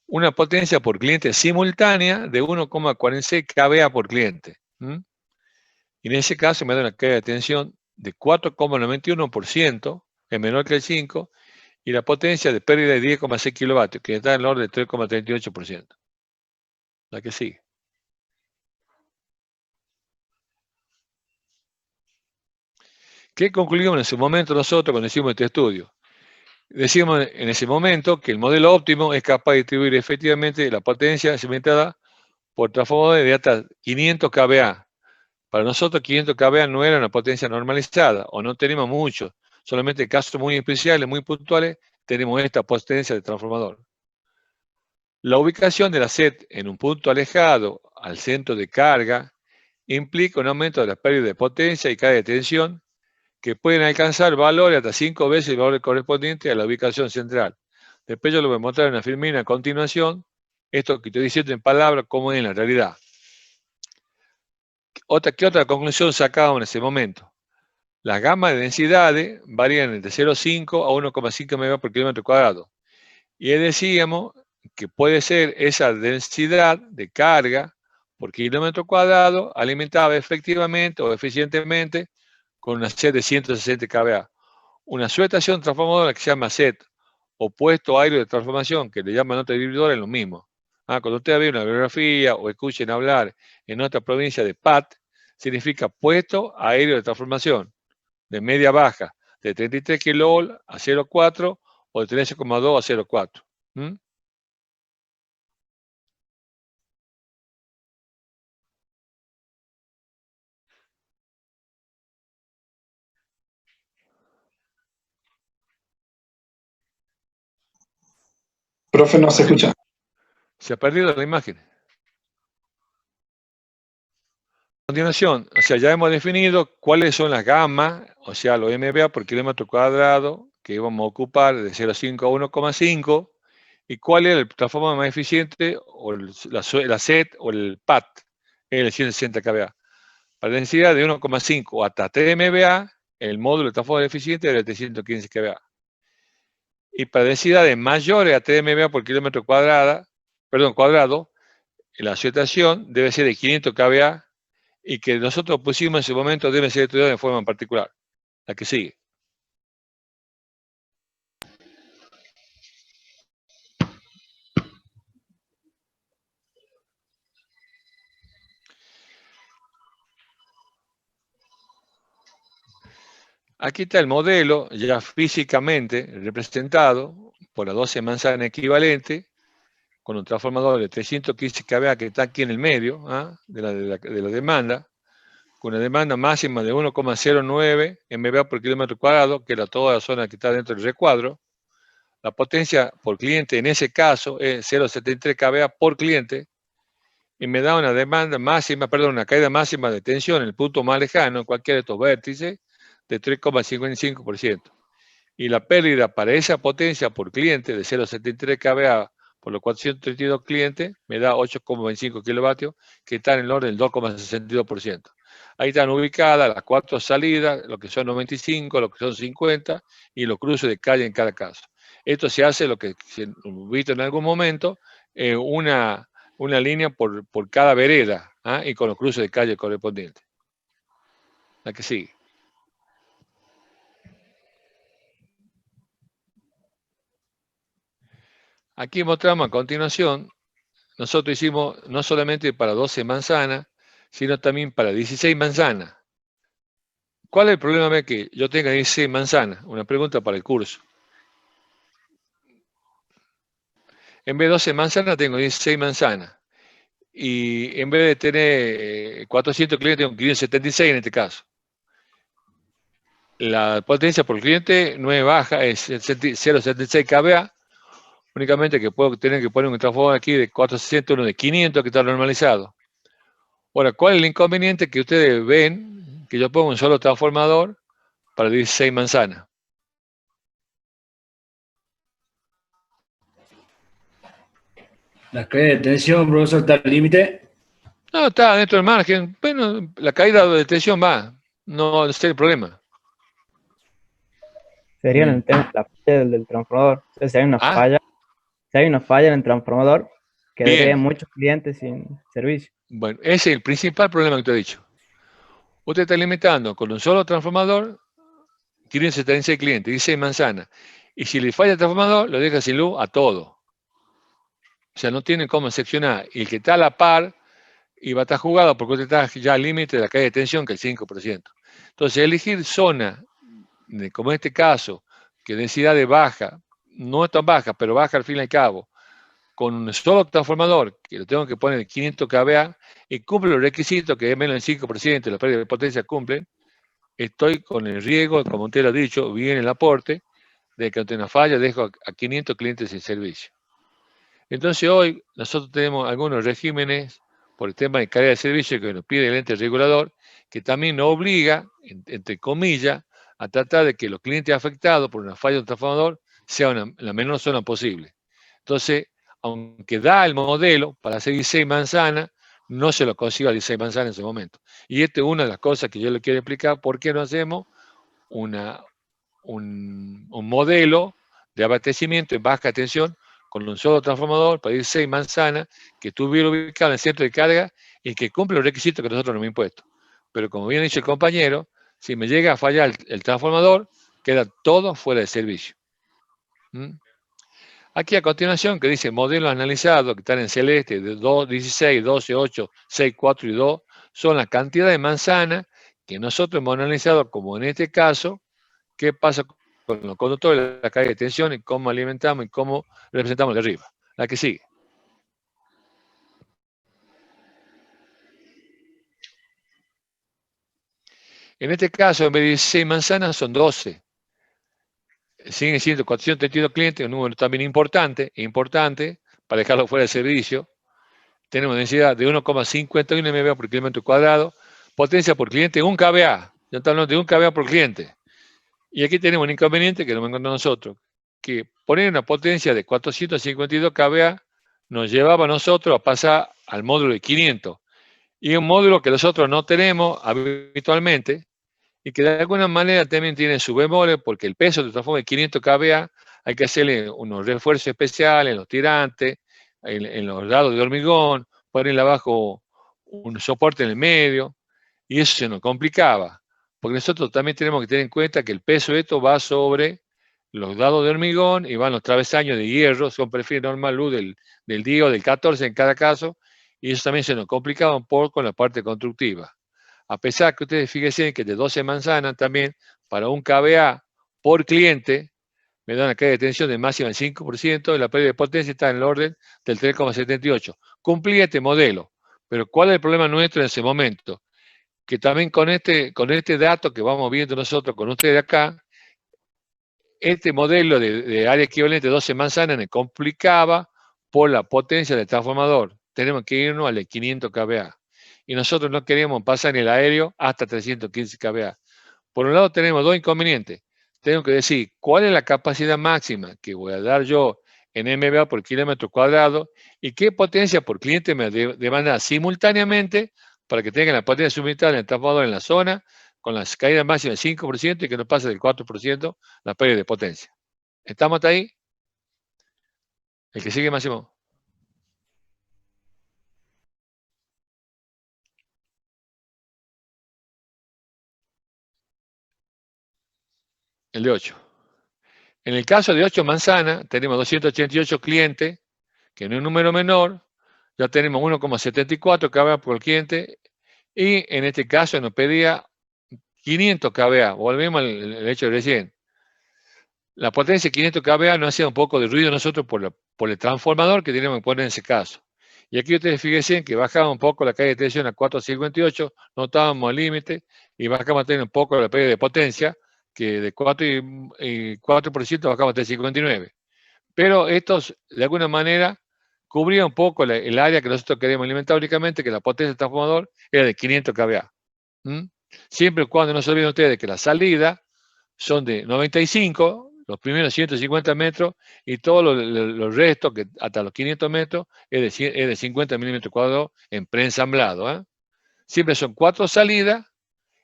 una potencia por cliente simultánea de 1,46 kVA por cliente. Y en ese caso me da una caída de tensión de 4,91%, es menor que el 5%, y la potencia de pérdida de 10,6 kilovatios, que está en el orden de 3,38%. La que sigue. ¿Qué concluimos en ese momento nosotros cuando hicimos este estudio? Decíamos en ese momento que el modelo óptimo es capaz de distribuir efectivamente la potencia segmentada por transformadores de hasta 500 kVA. Para nosotros 500 kVA no era una potencia normalizada, o no tenemos mucho. Solamente en casos muy especiales, muy puntuales, tenemos esta potencia de transformador. La ubicación de la SET en un punto alejado al centro de carga implica un aumento de la pérdida de potencia y carga de tensión que pueden alcanzar valores hasta 5 veces el valor correspondiente a la ubicación central. Después yo lo voy a mostrar en la filmina a continuación, esto que estoy diciendo en palabras, cómo es en la realidad. ¿Qué otra conclusión sacamos en ese momento? Las gamas de densidades varían entre 0,5 a 1,5 MW por kilómetro cuadrado. Y decíamos que puede ser esa densidad de carga por kilómetro cuadrado alimentada efectivamente o eficientemente con una SET de 160 kVA. Una subestación transformadora que se llama SET, o puesto aéreo de transformación, que le llaman otro distribuidor, es lo mismo. Cuando ustedes ven una bibliografía o escuchen hablar en otra provincia de PAT, significa puesto aéreo de transformación, de media baja, de 33 kV a 0,4 o de 13,2 a 0,4. Profe, no se escucha. Se ha perdido la imagen. A continuación, o sea, ya hemos definido cuáles son las gamas, o sea, los MVA por kilómetro cuadrado que íbamos a ocupar de 0,5 a 1,5, y cuál es el transformador más eficiente, o la SET o el PAT, el 160 kVA. Para densidad de 1,5 hasta 3 MVA, el módulo de transformador eficiente era de 315 kVA. Y para densidades mayores a 3 MVA por kilómetro cuadrado, la subestación debe ser de 500 kVA, y que nosotros pusimos en ese momento debe ser estudiado de forma particular. La que sigue. Aquí está el modelo ya físicamente representado por las 12 manzanas equivalentes con un transformador de 315 kVA que está aquí en el medio de la demanda, con una demanda máxima de 1,09 MVA por kilómetro cuadrado, que era toda la zona que está dentro del recuadro. La potencia por cliente en ese caso es 0,73 kVA por cliente, y me da una demanda máxima, una caída máxima de tensión en el punto más lejano, en cualquiera de estos vértices, de 3,55%. Y la pérdida para esa potencia por cliente de 0,73 kVA por los 432 clientes me da 8,25 kilovatios, que está en el orden del 2,62%. Ahí están ubicadas las 4 salidas, lo que son 95, lo que son 50 y los cruces de calle en cada caso. Esto se hace, lo que se ha visto en algún momento, una línea por cada vereda y con los cruces de calle correspondientes. La que sigue. Aquí mostramos a continuación, nosotros hicimos no solamente para 12 manzanas, sino también para 16 manzanas. ¿Cuál es el problema de que yo tenga 16 manzanas? Una pregunta para el curso. En vez de 12 manzanas tengo 16 manzanas. Y en vez de tener 400 clientes, tengo 576 en este caso. La potencia por cliente no es baja, es 0,76 kVA. Únicamente que puedo tener que poner un transformador aquí de 460, uno de 500 que está normalizado. Ahora, ¿cuál es el inconveniente que ustedes ven que yo pongo un solo transformador para 16 manzanas? La caída de tensión, profesor, está al límite. No, está dentro del margen. Bueno, la caída de tensión va. No es el problema. Sería en el tema de la falla del transformador. O sea, si hay una falla en el transformador, quedarían muchos clientes sin servicio. Bueno, ese es el principal problema que te he dicho. Usted está limitando con un solo transformador 576 clientes, 16 manzanas. Y si le falla el transformador, lo deja sin luz a todo. O sea, no tienen cómo seccionar. Y el que está a la par, y va a estar jugado porque usted está ya al límite de la calle de tensión, que es el 5%. Entonces, elegir zona, como en este caso, que densidad de baja, no es tan baja, pero baja al fin y al cabo, con un solo transformador, que lo tengo que poner en 500 kVA, y cumple los requisitos, que es menos del 5%, la pérdida de potencia cumplen, estoy con el riesgo, como usted lo ha dicho, bien el aporte, de que ante una falla dejo a 500 clientes sin servicio. Entonces hoy nosotros tenemos algunos regímenes por el tema de calidad de servicio que nos pide el ente regulador, que también nos obliga, entre comillas, a tratar de que los clientes afectados por una falla de un transformador sean la menor zona posible. Entonces, aunque da el modelo para hacer 16 manzanas, no se lo consigue a 16 manzanas en ese momento. Y esta es una de las cosas que yo le quiero explicar por qué no hacemos un modelo de abastecimiento en baja tensión con un solo transformador para ir 6 manzanas que estuviera ubicado en el centro de carga y que cumple los requisitos que nosotros nos hemos impuesto. Pero como bien ha dicho el compañero, si me llega a fallar el transformador, queda todo fuera de servicio. Aquí a continuación, que dice modelos analizados, que están en celeste, de 2, 16, 12, 8, 6, 4 y 2, son la cantidad de manzanas que nosotros hemos analizado, como en este caso, qué pasa con los conductores de la calle de tensión y cómo alimentamos y cómo representamos de arriba. La que sigue. En este caso, en vez de 16 manzanas, son 12. Siguen siendo 432 clientes, un número también importante para dejarlo fuera de servicio. Tenemos densidad de 1,51 MVA por kilómetro cuadrado, potencia por cliente 1 kVA. Ya estamos hablando de 1 kVA por cliente. Y aquí tenemos un inconveniente que no me encontramos nosotros, que poner una potencia de 452 kVA nos llevaba a nosotros a pasar al módulo de 500. Y un módulo que nosotros no tenemos habitualmente y que de alguna manera también tiene su bemoles porque el peso de transformador de 500 kVA hay que hacerle unos refuerzos especiales en los tirantes, en los lados de hormigón, ponerle abajo un soporte en el medio, y eso se nos complicaba. Porque nosotros también tenemos que tener en cuenta que el peso de esto va sobre los dados de hormigón y van los travesaños de hierro, son perfil normal luz del 10 o del 14 en cada caso, y eso también se nos complicaba un poco en la parte constructiva. A pesar que ustedes fíjense que de 12 manzanas también, para 1 kVA por cliente, me da una caída de tensión de máxima del 5% y la pérdida de potencia está en el orden del 3,78. Cumplía este modelo, pero ¿cuál es el problema nuestro en ese momento? Que también con este dato que vamos viendo nosotros con ustedes acá, este modelo de área equivalente de 12 manzanas me complicaba por la potencia del transformador. Tenemos que irnos al de 500 kVA. Y nosotros no queríamos pasar en el aéreo hasta 315 kVA. Por un lado tenemos dos inconvenientes. Tengo que decir cuál es la capacidad máxima que voy a dar yo en MVA por kilómetro cuadrado y qué potencia por cliente me demanda simultáneamente para que tengan la potencia suministrada en el transformador en la zona con las caídas máximas del 5% y que no pase del 4% la pérdida de potencia. ¿Estamos hasta ahí? El que sigue, Máximo. El de 8. En el caso de 8 manzanas, tenemos 288 clientes, que no es un número menor, ya tenemos 1,74 kVA por cliente, y en este caso nos pedía 500 kVA. Volvemos al hecho de recién. La potencia de 500 kVA nos hacía un poco de ruido nosotros por el transformador que tenemos que poner en ese caso. Y aquí ustedes fíjense que bajaba un poco la caída de tensión a 4,58, no estábamos al límite, y bajamos a tener un poco la pérdida de potencia, que de 4% bajamos a 3,59. Pero estos, de alguna manera, cubría un poco el área que nosotros queríamos alimentar únicamente, que la potencia del transformador era de 500 kVA. Siempre y cuando no se olviden ustedes que la salida son de 95, los primeros 150 metros, y todos los restos, que hasta los 500 metros, es de 50 milímetros cuadrados en preensamblado. Siempre son 4 salidas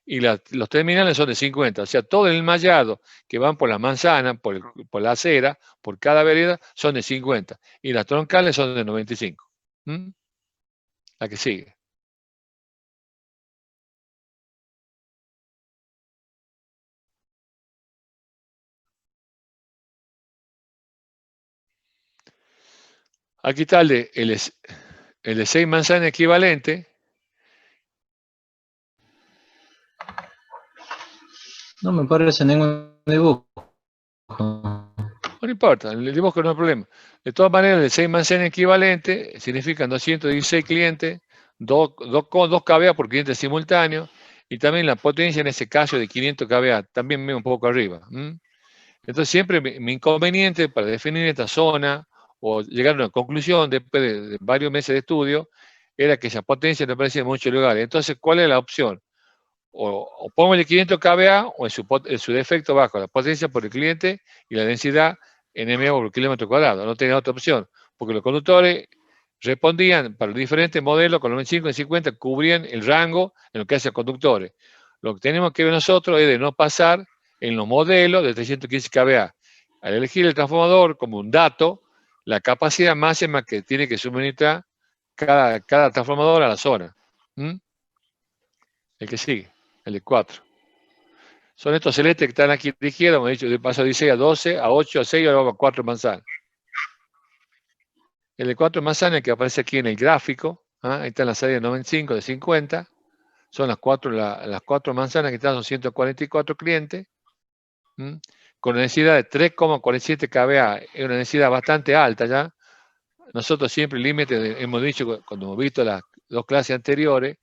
y los terminales son de 50. O sea, todo el mallado que van por las manzanas, por la acera, por cada vereda, son de 50. Y las troncales son de 95. La que sigue. Aquí está el de 6 manzanas equivalente. No me parece ningún dibujo. No importa, el dibujo no hay problema. De todas maneras, el de 6 manzanas equivalente significan 216 clientes, 2 kVA por cliente simultáneo, y también la potencia en ese caso de 500 kVA, también un poco arriba. Entonces siempre mi inconveniente para definir esta zona o llegar a una conclusión después de varios meses de estudio era que esa potencia no aparecía en muchos lugares. Entonces, ¿cuál es la opción? O pongo el 500 kVA o en su defecto bajo la potencia por el cliente y la densidad en mA por kilómetro cuadrado. No tenía otra opción, porque los conductores respondían para los diferentes modelos con los 25 y 50, cubrían el rango en lo que hace a conductores. Lo que tenemos que ver nosotros es de no pasar en los modelos de 315 kVA. Al elegir el transformador como un dato, la capacidad máxima que tiene que suministrar cada transformador a la zona. El que sigue, el de 4. Son estos celestes que están aquí de izquierda, hemos dicho, de paso de 16 a 12, a 8, a 6, ahora vamos a 4 manzanas. El de 4 manzanas que aparece aquí en el gráfico, ahí está en la serie de 95, de 50, son las 4 manzanas que están, son 144 clientes, con una densidad de 3,47 kVA, es una densidad bastante alta ya. Nosotros siempre el límite, hemos dicho cuando hemos visto las 2 clases anteriores,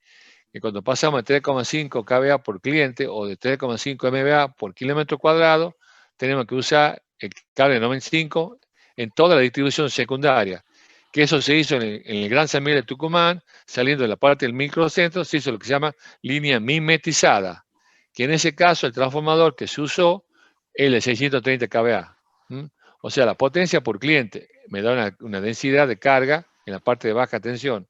que cuando pasamos de 3,5 kVA por cliente o de 3,5 MVA por kilómetro cuadrado, tenemos que usar el cable 95 en toda la distribución secundaria. Que eso se hizo en el Gran San Miguel de Tucumán, saliendo de la parte del microcentro, se hizo lo que se llama línea mimetizada, que en ese caso el transformador que se usó es el de 630 kVA. O sea, la potencia por cliente me da una densidad de carga en la parte de baja tensión.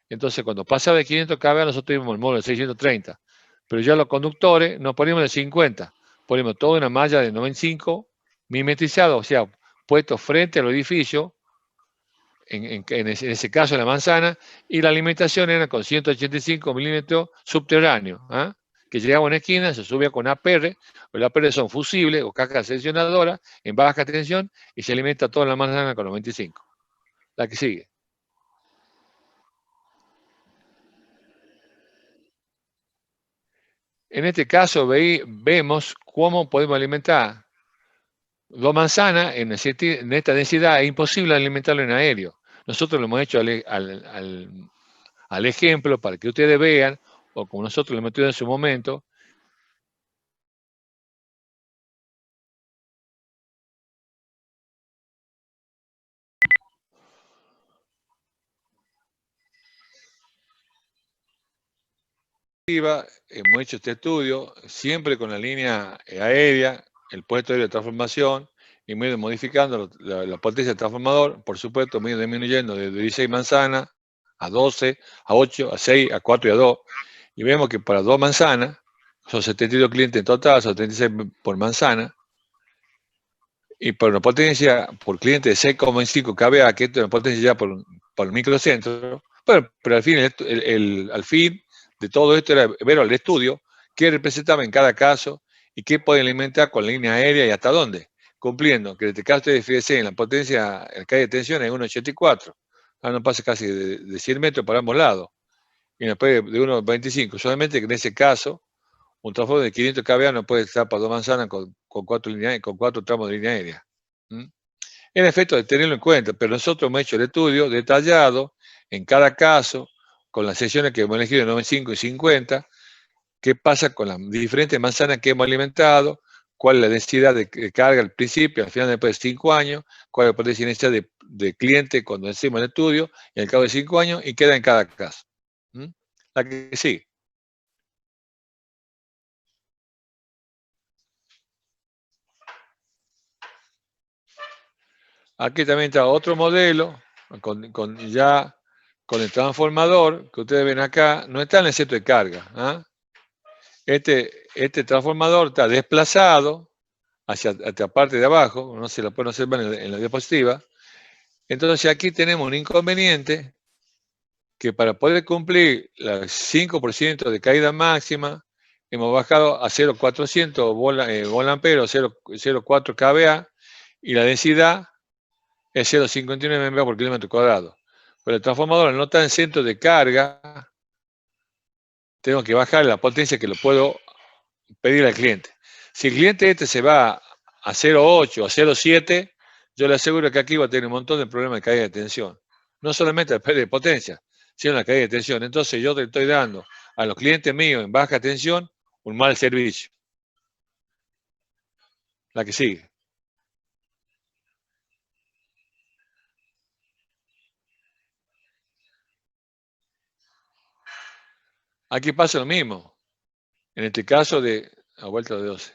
Entonces, cuando pasa de 500 kVA, nosotros tuvimos el módulo de 630. Pero ya los conductores nos ponemos de 50. Ponemos toda una malla de 95 mimetizado, o sea, puesto frente al edificio, en ese caso en la manzana, y la alimentación era con 185 milímetros subterráneos, que llegaba a una esquina, se subía con APR, los APR son fusibles o cajas seccionadoras en baja tensión y se alimenta toda la manzana con 95. La que sigue. En este caso vemos cómo podemos alimentar 2 manzanas en esta densidad. Es imposible alimentarlo en aéreo. Nosotros lo hemos hecho al ejemplo para que ustedes vean, o como nosotros lo hemos metido en su momento. Hemos hecho este estudio siempre con la línea aérea, el puesto aéreo de transformación, y me he ido modificando la potencia del transformador. Por supuesto, me he ido disminuyendo de 16 manzanas a 12, a 8, a 6, a 4 y a 2. Y vemos que para 2 manzanas, son 72 clientes en total, son 76 por manzana, y por una potencia por cliente de 6,5 kVA, que esto es una potencia ya por el microcentro. Bueno, pero al fin de todo esto era ver al estudio qué representaba en cada caso y qué puede alimentar con la línea aérea y hasta dónde, cumpliendo que en este caso de FDC en la potencia, el calle de tensión es 1,84, no pasa casi de 100 metros para ambos lados, y después de 1,25, solamente que en ese caso un transformador de 500 kVA no puede estar para 2 manzanas con 4 tramos de línea aérea. En efecto, de tenerlo en cuenta, pero nosotros hemos hecho el estudio detallado en cada caso, con las secciones que hemos elegido, 95 y 50, qué pasa con las diferentes manzanas que hemos alimentado, cuál es la densidad de carga al principio, al final después de 5 años, cuál es la potencia inicial de cliente cuando hacemos el estudio, y al cabo de 5 años, y queda en cada caso. La que sigue. Aquí también está otro modelo, con el transformador, que ustedes ven acá, no está en el centro de carga. Este transformador está desplazado hacia la parte de abajo, no se lo pueden observar en la diapositiva. Entonces aquí tenemos un inconveniente, que para poder cumplir el 5% de caída máxima, hemos bajado a 0,400 volamperos, 0,4 kVA, y la densidad es 0,59 MVA por kilómetro cuadrado. Pero el transformador, al no estar en centro de carga, tengo que bajar la potencia que lo puedo pedir al cliente. Si el cliente este se va a 0,8 o a 0,7, yo le aseguro que aquí va a tener un montón de problemas de caída de tensión. No solamente la pérdida de potencia, sino la caída de tensión. Entonces yo te estoy dando a los clientes míos en baja tensión un mal servicio. La que sigue. Aquí pasa lo mismo. En este caso de, a vuelta de 12.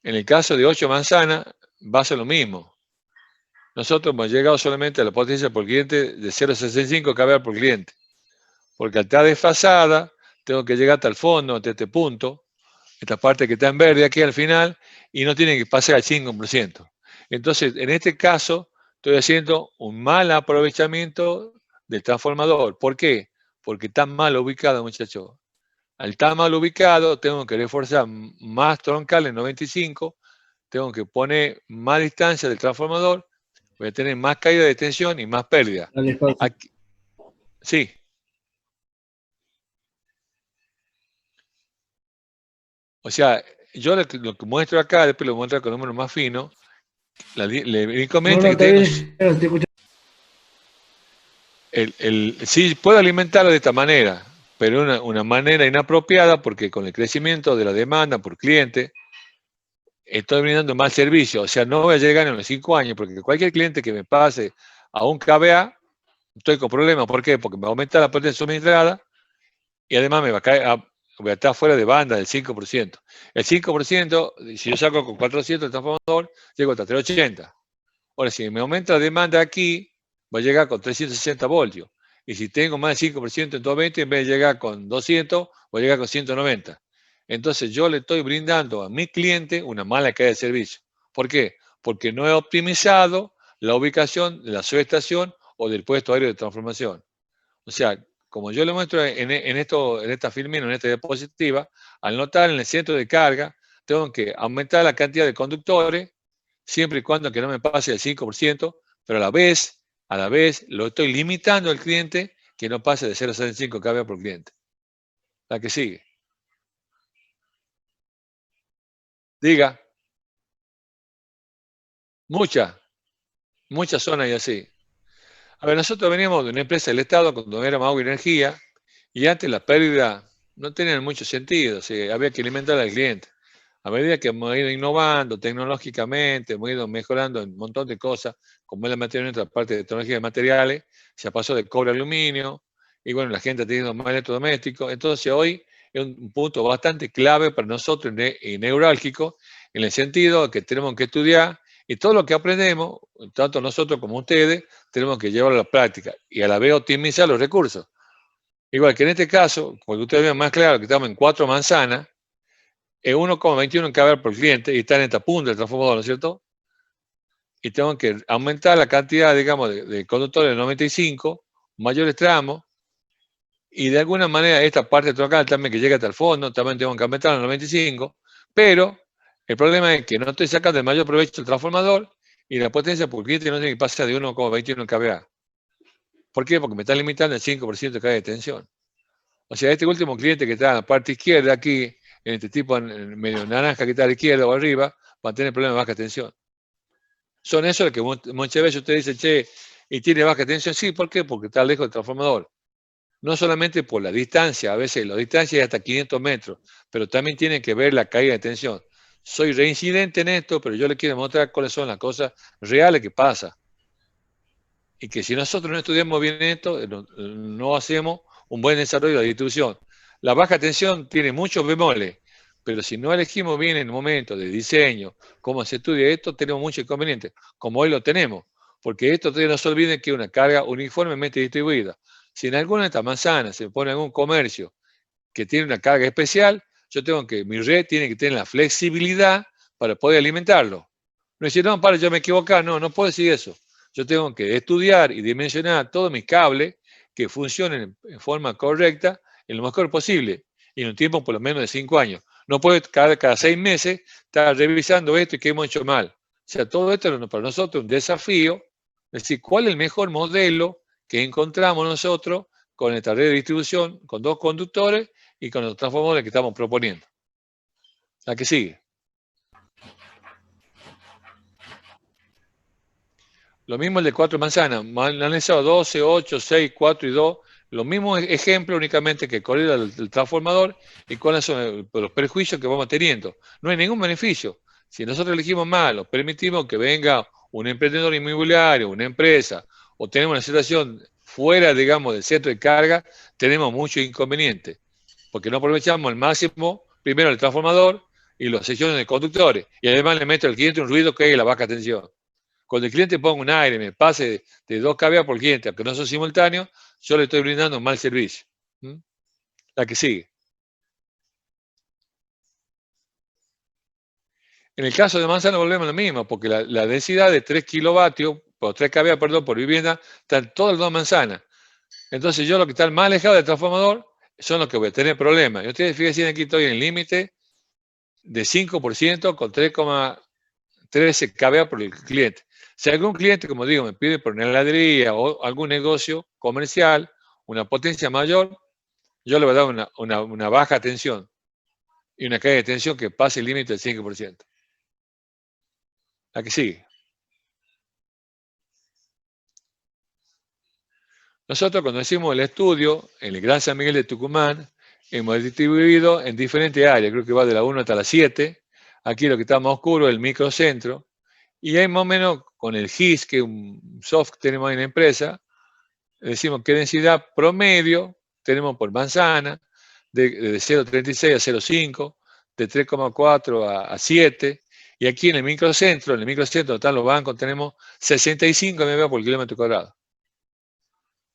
En el caso de 8 manzanas, va a ser lo mismo. Nosotros hemos llegado solamente a la potencia por cliente de 0,65 kVA por cliente. Porque al estar desfasada, tengo que llegar hasta el fondo, hasta este punto, esta parte que está en verde aquí al final, y no tiene que pasar al 5%. Entonces, en este caso, estoy haciendo un mal aprovechamiento del transformador. ¿Por qué? Porque está mal ubicado, muchachos. Al estar mal ubicado, tengo que reforzar más troncal en 95, tengo que poner más distancia del transformador, voy a tener más caída de tensión y más pérdida. Aquí, sí. O sea, yo lo que muestro acá, después lo muestro con números más finos, el inconveniente que tengo, sí puedo alimentarlo de esta manera, pero una manera inapropiada, porque con el crecimiento de la demanda por cliente, estoy brindando más servicio. O sea, no voy a llegar en los 5 años, porque cualquier cliente que me pase a un KVA, estoy con problemas. ¿Por qué? Porque me aumenta la potencia suministrada y además me va a caer, voy a estar fuera de banda del 5%. El 5%, si yo saco con 400 el transformador, llego hasta 380. Ahora, si me aumenta la demanda aquí, va a llegar con 360 voltios. Y si tengo más del 5% en 220, en vez de llegar con 200, voy a llegar con 190. Entonces yo le estoy brindando a mi cliente una mala calidad de servicio. ¿Por qué? Porque no he optimizado la ubicación de la subestación o del puesto aéreo de transformación. O sea, como yo le muestro en esta filmina, en esta diapositiva, al notar en el centro de carga, tengo que aumentar la cantidad de conductores, siempre y cuando que no me pase el 5%, pero a la vez lo estoy limitando al cliente que no pase de 0,65 kVA por cliente. La que sigue. Diga. Muchas zonas y así. A ver, nosotros veníamos de una empresa del Estado cuando era Agua y Energía, y antes las pérdidas no tenían mucho sentido, o sea, había que alimentar al cliente. A medida que hemos ido innovando tecnológicamente, hemos ido mejorando un montón de cosas, como es la materia en otra parte de tecnología de materiales, se pasó de cobre a aluminio, y bueno, la gente ha tenido más electrodomésticos. Entonces hoy es un punto bastante clave para nosotros y neurálgico, en el sentido de que tenemos que estudiar, y todo lo que aprendemos, tanto nosotros como ustedes, tenemos que llevarlo a la práctica, y a la vez optimizar los recursos. Igual que en este caso, porque ustedes vean más claro que estamos en 4 manzanas, es 1,21 kVA por cliente y está en esta punta del transformador, ¿no es cierto? Y tengo que aumentar la cantidad, digamos, de conductores de 95, mayores tramos, y de alguna manera esta parte troncal también que llega hasta el fondo, también tengo que aumentar a 95, pero el problema es que no estoy sacando el mayor provecho del transformador y la potencia por cliente no tiene que pasar de 1,21 kVA. ¿Por qué? Porque me está limitando el 5% de caída de tensión. O sea, este último cliente que está en la parte izquierda aquí, en este tipo en medio naranja que está a la izquierda o arriba, va a tener problemas de baja tensión. Son esos que muchas veces usted dice, che, ¿y tiene baja tensión? Sí, ¿por qué? Porque está lejos del transformador. No solamente por la distancia, a veces la distancia es hasta 500 metros, pero también tiene que ver la caída de tensión. Soy reincidente en esto, pero yo le quiero mostrar cuáles son las cosas reales que pasan. Y que si nosotros no estudiamos bien esto, no hacemos un buen desarrollo de la distribución. La baja tensión tiene muchos bemoles, pero si no elegimos bien en el momento de diseño, cómo se estudia esto, tenemos muchos inconvenientes, como hoy lo tenemos. Porque esto todavía no se olviden que es una carga uniformemente distribuida. Si en alguna de estas manzanas se pone algún comercio que tiene una carga especial, mi red tiene que tener la flexibilidad para poder alimentarlo. No decir, no, yo me equivoco, no puedo decir eso. Yo tengo que estudiar y dimensionar todos mis cables que funcionen en forma correcta en lo mejor posible y en un tiempo por lo menos de 5 años. No puedo cada 6 meses estar revisando esto y qué hemos hecho mal. O sea, todo esto para nosotros es un desafío Es decir, ¿cuál es el mejor modelo que encontramos nosotros con esta red de distribución, con 2 conductores y con los transformadores que estamos proponiendo? La que sigue. Lo mismo el de 4 manzanas. Han analizado 12, 8, 6, 4 y 2. Los mismos ejemplos, únicamente que correr el transformador y cuáles son los prejuicios que vamos teniendo. No hay ningún beneficio. Si nosotros elegimos mal o permitimos que venga un emprendedor inmobiliario, una empresa, o tenemos una situación fuera, digamos, del centro de carga, tenemos muchos inconvenientes. Porque no aprovechamos al máximo, primero el transformador y las secciones de conductores. Y además le meto al cliente un ruido que es la baja tensión. Cuando el cliente ponga un aire, me pase de 2 kVA por cliente, aunque no son simultáneos, yo le estoy brindando un mal servicio. La que sigue. En el caso de manzana volvemos a lo mismo, porque la densidad de 3 kilovatios, o 3 kVA, perdón, por vivienda, están todas las 2 manzanas. Entonces yo lo que está más alejado del transformador son los que voy a tener problemas. Y ustedes fíjense, aquí estoy en el límite de 5% con 3,13 kVA por el cliente. Si algún cliente, como digo, me pide por una heladería o algún negocio comercial, una potencia mayor, yo le voy a dar una baja tensión y una caída de tensión que pase el límite del 5%. La que sigue. Nosotros cuando hicimos el estudio en el Gran San Miguel de Tucumán, hemos distribuido en diferentes áreas, creo que va de la 1 hasta la 7. Aquí lo que está más oscuro es el microcentro. Y ahí más o menos con el GIS, que es un soft que tenemos en la empresa, decimos qué densidad promedio tenemos por manzana, de 0,36 a 0,5, de 3,4 a 7. Y aquí en el microcentro donde están los bancos, tenemos 65 MVA por kilómetro cuadrado.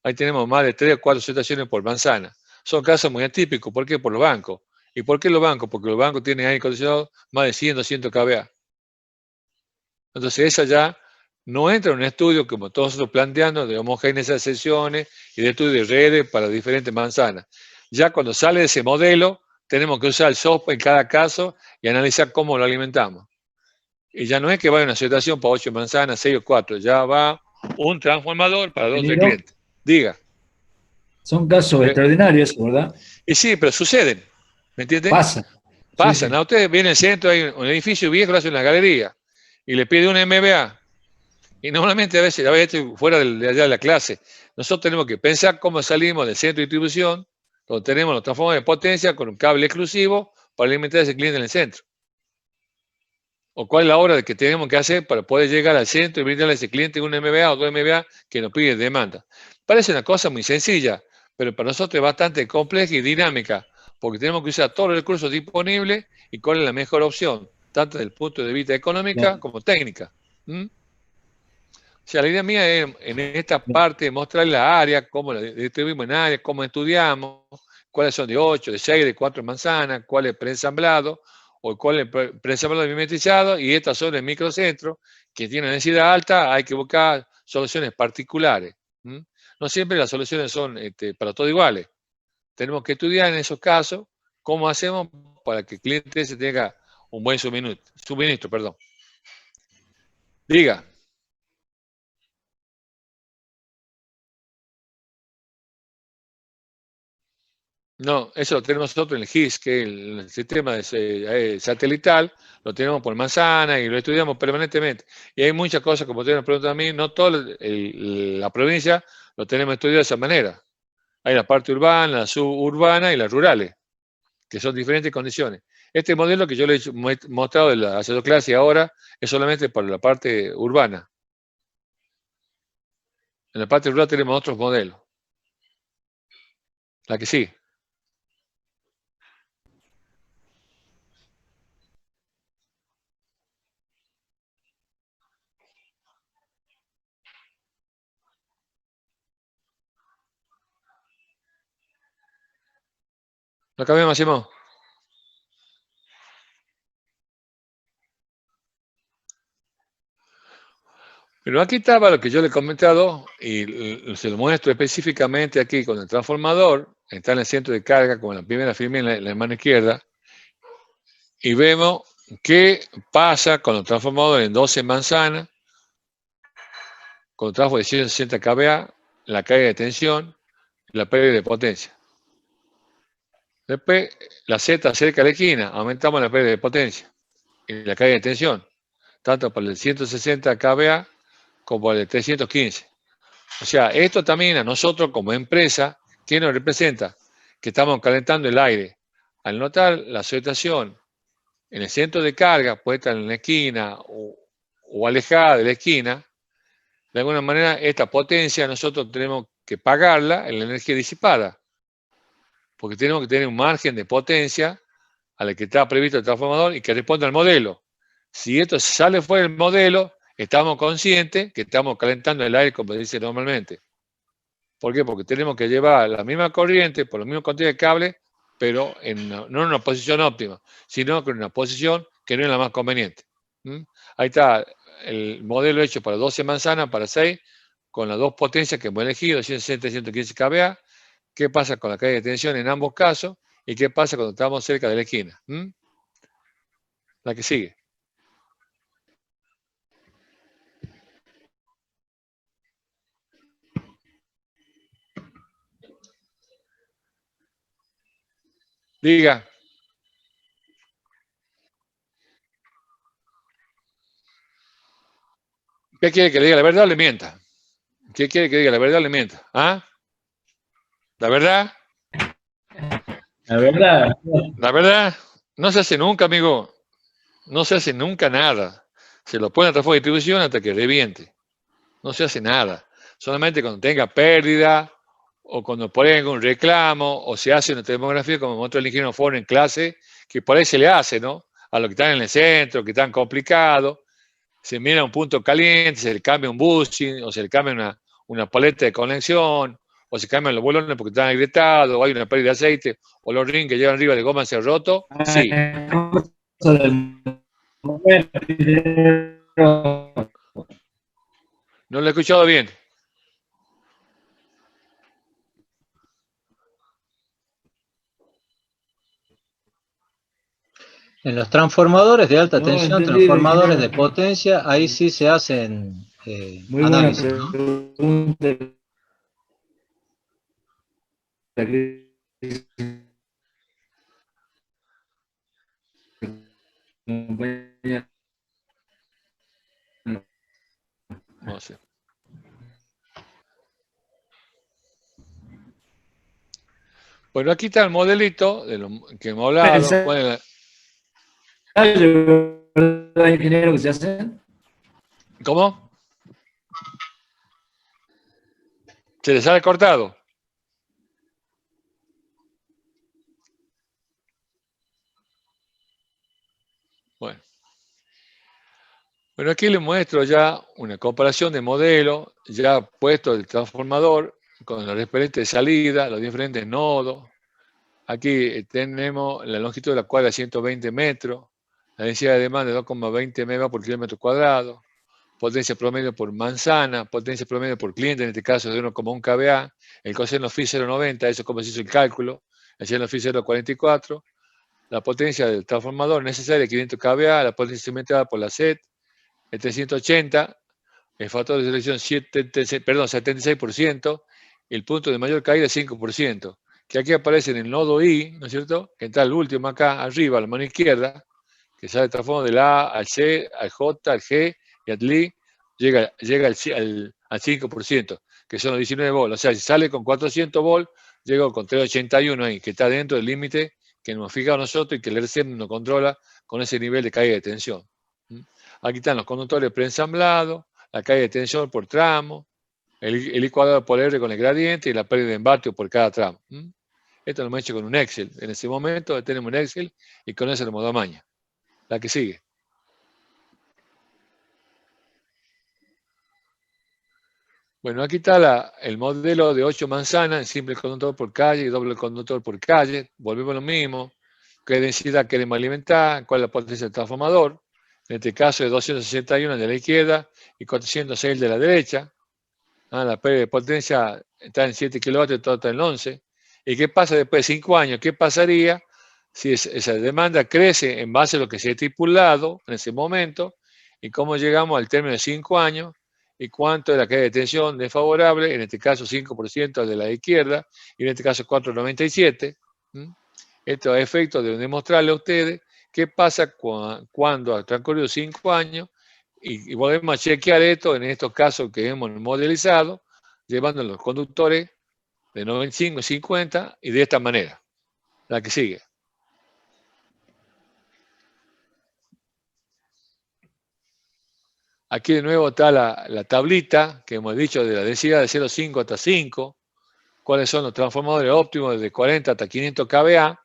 Ahí tenemos más de 3 o 4 estaciones por manzana. Son casos muy atípicos. ¿Por qué? Por los bancos. ¿Y por qué los bancos? Porque los bancos tienen aire acondicionado más de 100, 200 kVA. Entonces esa ya no entra en un estudio como todos nosotros planteando de homogeneizaciones y de estudio de redes para diferentes manzanas. Ya cuando sale de ese modelo, tenemos que usar el software en cada caso y analizar cómo lo alimentamos. Y ya no es que vaya una situación para 8 manzanas, 6 o 4, ya va un transformador para 2 o 3 clientes. Diga. Son casos extraordinarios, ¿verdad? Y sí, pero suceden. ¿Me entiendes? Pasan. Pasan. Sí. A ustedes vienen al centro, hay un edificio viejo, lo hacen en la galería y le pide una MVA. Y normalmente a veces estoy fuera de allá de la clase. Nosotros tenemos que pensar cómo salimos del centro de distribución, donde tenemos los transformadores de potencia con un cable exclusivo para alimentar a ese cliente en el centro. O cuál es la hora que tenemos que hacer para poder llegar al centro y brindarle a ese cliente un MVA o 2 MVA que nos pide demanda. Parece una cosa muy sencilla, pero para nosotros es bastante compleja y dinámica, porque tenemos que usar todos los recursos disponibles y cuál es la mejor opción, tanto desde el punto de vista económica como técnica. O sea, la idea mía es en esta parte mostrar la área, cómo la distribuimos en áreas, cómo estudiamos, cuáles son de 8, de 6, de 4 manzanas, cuál es preensamblado, o cuál es preensamblado mimetizado, y estas son el microcentro, que tiene densidad alta, hay que buscar soluciones particulares. No siempre las soluciones son para todos iguales. Tenemos que estudiar en esos casos cómo hacemos para que el cliente se tenga un buen suministro. Diga. No, eso lo tenemos nosotros en el GIS, que es el sistema satelital, lo tenemos por manzana y lo estudiamos permanentemente. Y hay muchas cosas, como ustedes me preguntan a mí, no toda la provincia lo tenemos estudiado de esa manera. Hay la parte urbana, la suburbana y las rurales, que son diferentes condiciones. Este modelo que yo les he mostrado de la hace 2 clases ahora es solamente para la parte urbana. En la parte rural tenemos otros modelos. La que sí. ¿Lo cambiamos, Máximo? Pero aquí estaba lo que yo le he comentado y se lo muestro específicamente aquí con el transformador. Está en el centro de carga con la primera firma en la mano izquierda. Y vemos qué pasa con los transformadores en 12 manzanas con trafo de 160 kVA, la caída de tensión, la pérdida de potencia. Después, la Z cerca de la esquina, aumentamos la pérdida de potencia y la caída de tensión, tanto para el 160 kVA como para el 315. O sea, esto también a nosotros como empresa, ¿qué nos representa? Que estamos calentando el aire. Al notar la solitación en el centro de carga, puede estar en la esquina o alejada de la esquina, de alguna manera esta potencia nosotros tenemos que pagarla en la energía disipada, porque tenemos que tener un margen de potencia a la que está previsto el transformador y que responda al modelo. Si esto sale fuera del modelo, estamos conscientes que estamos calentando el aire como dice normalmente. ¿Por qué? Porque tenemos que llevar la misma corriente por los mismos contenidos de cable, pero no en una posición óptima, sino que en una posición que no es la más conveniente. Ahí está el modelo hecho para 12 manzanas, para 6, con las dos potencias que hemos elegido, 160 y 115 kVA. ¿Qué pasa con la caída de tensión en ambos casos? ¿Y qué pasa cuando estamos cerca de la esquina? La que sigue. Diga. ¿Qué quiere que le diga la verdad o le mienta? ¿Qué quiere que diga la verdad o le mienta? ¿Ah? ¿La verdad? La verdad. La verdad, no se hace nunca, amigo. No se hace nunca nada. Se lo pone a transformador de distribución hasta que reviente. No se hace nada. Solamente cuando tenga pérdida o cuando ponen un reclamo o se hace una termografía como mostró el ingeniero Forno en clase, que por ahí se le hace, ¿no? A los que están en el centro, que están complicados. Se mira un punto caliente, se le cambia un bushing o se le cambia una paleta de conexión o se cambian los bolones porque están agrietados o hay una pérdida de aceite o los rings que llevan arriba de goma se han roto. Sí. No lo he escuchado bien. En los transformadores de alta tensión, transformadores de potencia, ahí sí se hacen análisis, ¿no? No sé. Bueno, aquí está el modelito de lo que hemos hablado. Bueno, ingeniero que se hace. ¿Cómo? ¿Se le sale cortado? Bueno, aquí les muestro ya una comparación de modelo, ya puesto el transformador con los referentes de salida, los diferentes nodos. Aquí tenemos la longitud de la cuadra de 120 metros, la densidad de demanda de 2,20 MW por kilómetro cuadrado, potencia promedio por manzana, potencia promedio por cliente, en este caso de 1,1 kVA, el coseno phi 0,90, eso es como se hizo el cálculo, el seno phi 0,44, la potencia del transformador necesaria 500 kVA, la potencia segmentada por la SET, el 380, el factor de selección 76%, el punto de mayor caída 5%, que aquí aparece en el nodo I, ¿no es cierto? Que está el último acá, arriba, a la mano izquierda, que sale de transformo del A al C, al J, al G y al LI, llega al 5%, que son los 19 volts. O sea, si sale con 400 volts, llega con 381 ahí, que está dentro del límite que nos hemos fijado nosotros y que el RCM nos controla con ese nivel de caída de tensión. Aquí están los conductores preensamblados, la caída de tensión por tramo, el I cuadrado por R con el gradiente y la pérdida de envatio por cada tramo. Esto lo hemos hecho con un Excel. En ese momento tenemos un Excel y con eso lo hemos dado maña. La que sigue. Bueno, aquí está el modelo de 8 manzanas, simple conductor por calle y doble conductor por calle. Volvemos a lo mismo. ¿Qué densidad queremos alimentar? ¿Cuál es la potencia del transformador? En este caso es 261 de la izquierda y 406 de la derecha. La pérdida de potencia está en 7 kilovatios, todo está en 11. ¿Y qué pasa después de 5 años? ¿Qué pasaría si esa demanda crece en base a lo que se ha estipulado en ese momento? ¿Y cómo llegamos al término de 5 años? y cuánto es la caída de tensión desfavorable, en este caso 5% de la izquierda, y en este caso 4,97. Estos efectos deben demostrarle a ustedes qué pasa cuando ha transcurrido 5 años, y volvemos a chequear esto en estos casos que hemos modelizado, llevando los conductores de 95 y 50, y de esta manera. La que sigue. Aquí de nuevo está la tablita que hemos dicho de la densidad de 0,5 hasta 5. Cuáles son los transformadores óptimos desde 40 hasta 500 kVA.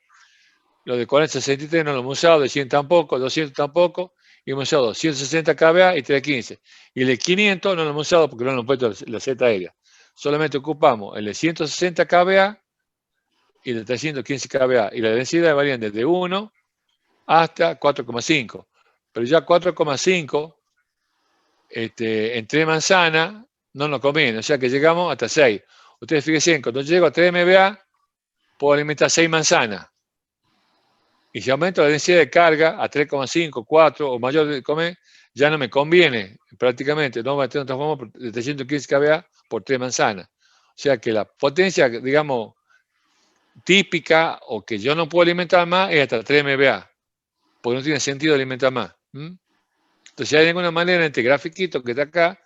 Los de 40 a 63 no lo hemos usado, de 100 tampoco, 200 tampoco. Y hemos usado 160 kVA y 315. Y el de 500 no lo hemos usado porque no lo hemos puesto la Z aérea. Solamente ocupamos el de 160 kVA y el de 315 kVA. Y la densidad varían desde 1 hasta 4,5. Pero ya 4,5 en 3 manzanas no nos conviene. O sea que llegamos hasta 6. Ustedes fíjense, cuando llego a 3 MVA, puedo alimentar 6 manzanas. Y si aumento la densidad de carga a 3,5, 4 o mayor de comer, ya no me conviene prácticamente. No va a tener un transformador de 315 kVA por 3 manzanas. O sea que la potencia, digamos, típica o que yo no puedo alimentar más es hasta 3 MVA. Porque no tiene sentido alimentar más. Entonces, si hay alguna manera en este grafiquito que está acá,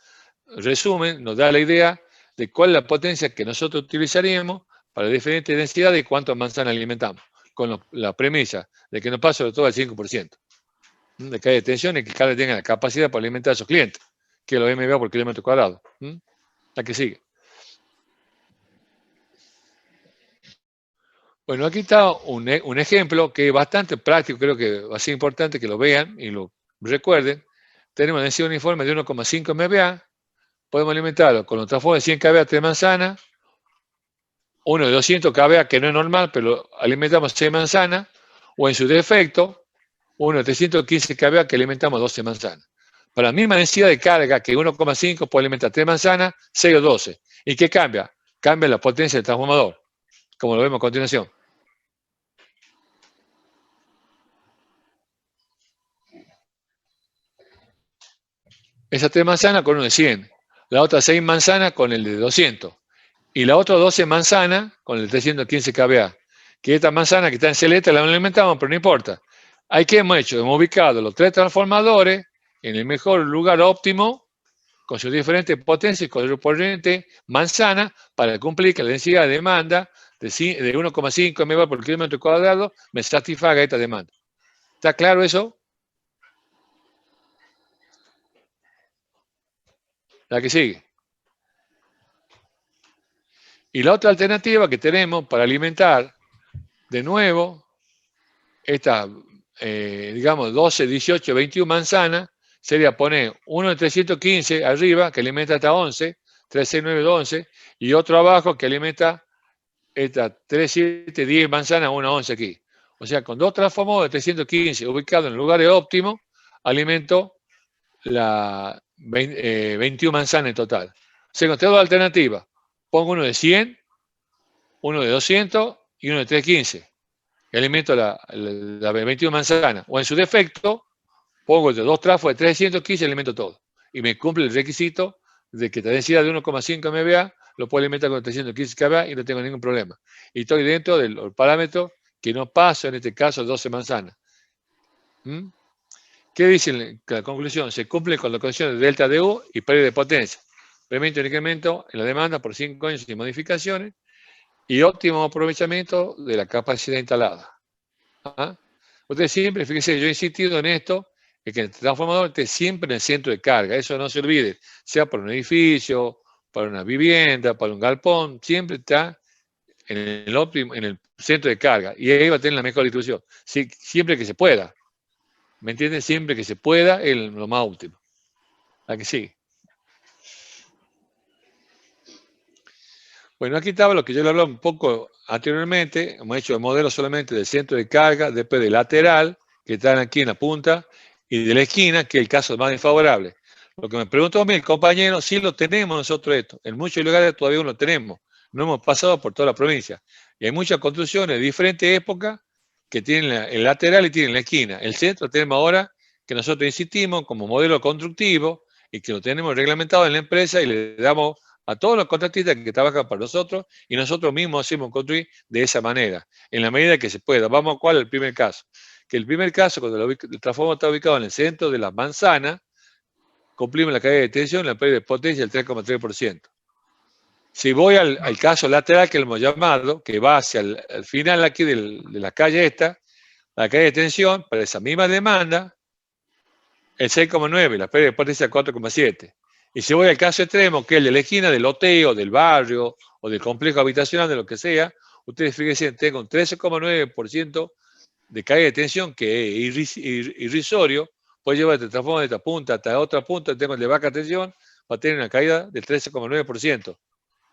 resumen, nos da la idea de cuál es la potencia que nosotros utilizaríamos para diferentes densidades y cuántas manzanas alimentamos, con la premisa de que no pase sobre todo al 5% de caída de tensión y que cada tenga la capacidad para alimentar a sus clientes, que es lo MVA por kilómetro cuadrado. La que sigue. Bueno, aquí está un ejemplo que es bastante práctico, creo que va a ser importante que lo vean y lo recuerden. Tenemos densidad uniforme de 1,5 MVA, podemos alimentarlo con los transformadores de 100 kVA 3 manzanas, uno de 200 kVA que no es normal, pero alimentamos 6 manzanas, o en su defecto, uno de 315 kVA que alimentamos 12 manzanas. Para la misma densidad de carga que 1,5 puede alimentar 3 manzanas, 6 o 12. ¿Y qué cambia? Cambia la potencia del transformador, como lo vemos a continuación. Esas 3 manzanas con uno de 100, la otra 6 manzanas con el de 200, y la otra 12 manzanas con el de 315 kVA. Que esta manzana que está en celeste la alimentamos, pero no importa. ¿Hay qué hemos hecho? Hemos ubicado los 3 transformadores en el mejor lugar óptimo, con sus diferentes potencias y con su corriente manzana, para cumplir que la densidad de demanda de 1,5 MW por kilómetro cuadrado me satisfaga esta demanda. ¿Está claro eso? La que sigue. Y la otra alternativa que tenemos para alimentar, de nuevo, estas, digamos, 12, 18, 21 manzanas, sería poner uno de 315 arriba, que alimenta hasta 11, 3, 6, 9, 11, y otro abajo que alimenta estas 3, 7, 10 manzanas, una 11 aquí. O sea, con 2 transformadores de 315 ubicados en lugares óptimos, alimento la 21 manzanas en total. O sea, con 2 alternativas, pongo uno de 100, uno de 200 y uno de 315. Y alimento la 21 manzanas. O en su defecto, pongo de 2 trafos de 315 y alimento todo. Y me cumple el requisito de que la densidad de 1,5 MVA lo puedo alimentar con 315 kVA y no tengo ningún problema. Y estoy dentro del parámetro que no paso, en este caso, 12 manzanas. ¿Qué dice la conclusión? Se cumple con la condición de delta de U y pérdida de potencia. Permite un incremento en la demanda por 5 años sin modificaciones y óptimo aprovechamiento de la capacidad instalada. Ustedes siempre, fíjense, yo he insistido en esto, es que el transformador esté siempre en el centro de carga. Eso no se olvide, sea para un edificio, para una vivienda, para un galpón, siempre está en el óptimo, en el centro de carga. Y ahí va a tener la mejor distribución. Siempre que se pueda. ¿Me entienden? Siempre que se pueda, es lo más óptimo. La que sigue. Bueno, aquí estaba lo que yo le hablaba un poco anteriormente. Hemos hecho el modelo solamente del centro de carga, después del lateral, que están aquí en la punta, y de la esquina, que es el caso más desfavorable. Lo que me preguntó a mí el compañero, sí lo tenemos nosotros esto. En muchos lugares todavía no lo tenemos. No hemos pasado por toda la provincia. Y hay muchas construcciones de diferentes épocas que tienen el lateral y tienen la esquina. El centro tenemos ahora, que nosotros insistimos como modelo constructivo, y que lo tenemos reglamentado en la empresa y le damos a todos los contratistas que trabajan para nosotros y nosotros mismos hacemos construir de esa manera, en la medida que se pueda. Vamos a cuál es el primer caso. Que el primer caso, cuando el transformador está ubicado en el centro de la manzana, cumplimos la caída de tensión, la pérdida de potencia del 3,3%. Si voy al caso lateral que lo hemos llamado, que va hacia el final aquí de la calle esta, la caída de tensión para esa misma demanda, el 6,9, la pérdida de potencia 4,7. Y si voy al caso extremo, que es el de la esquina del loteo, del barrio o del complejo habitacional, de lo que sea, ustedes fíjense, tengo un 13,9% de caída de tensión, que es irrisorio, puede llevar este transformador de esta punta hasta otra punta, tengo el de baja tensión, va a tener una caída del 13,9%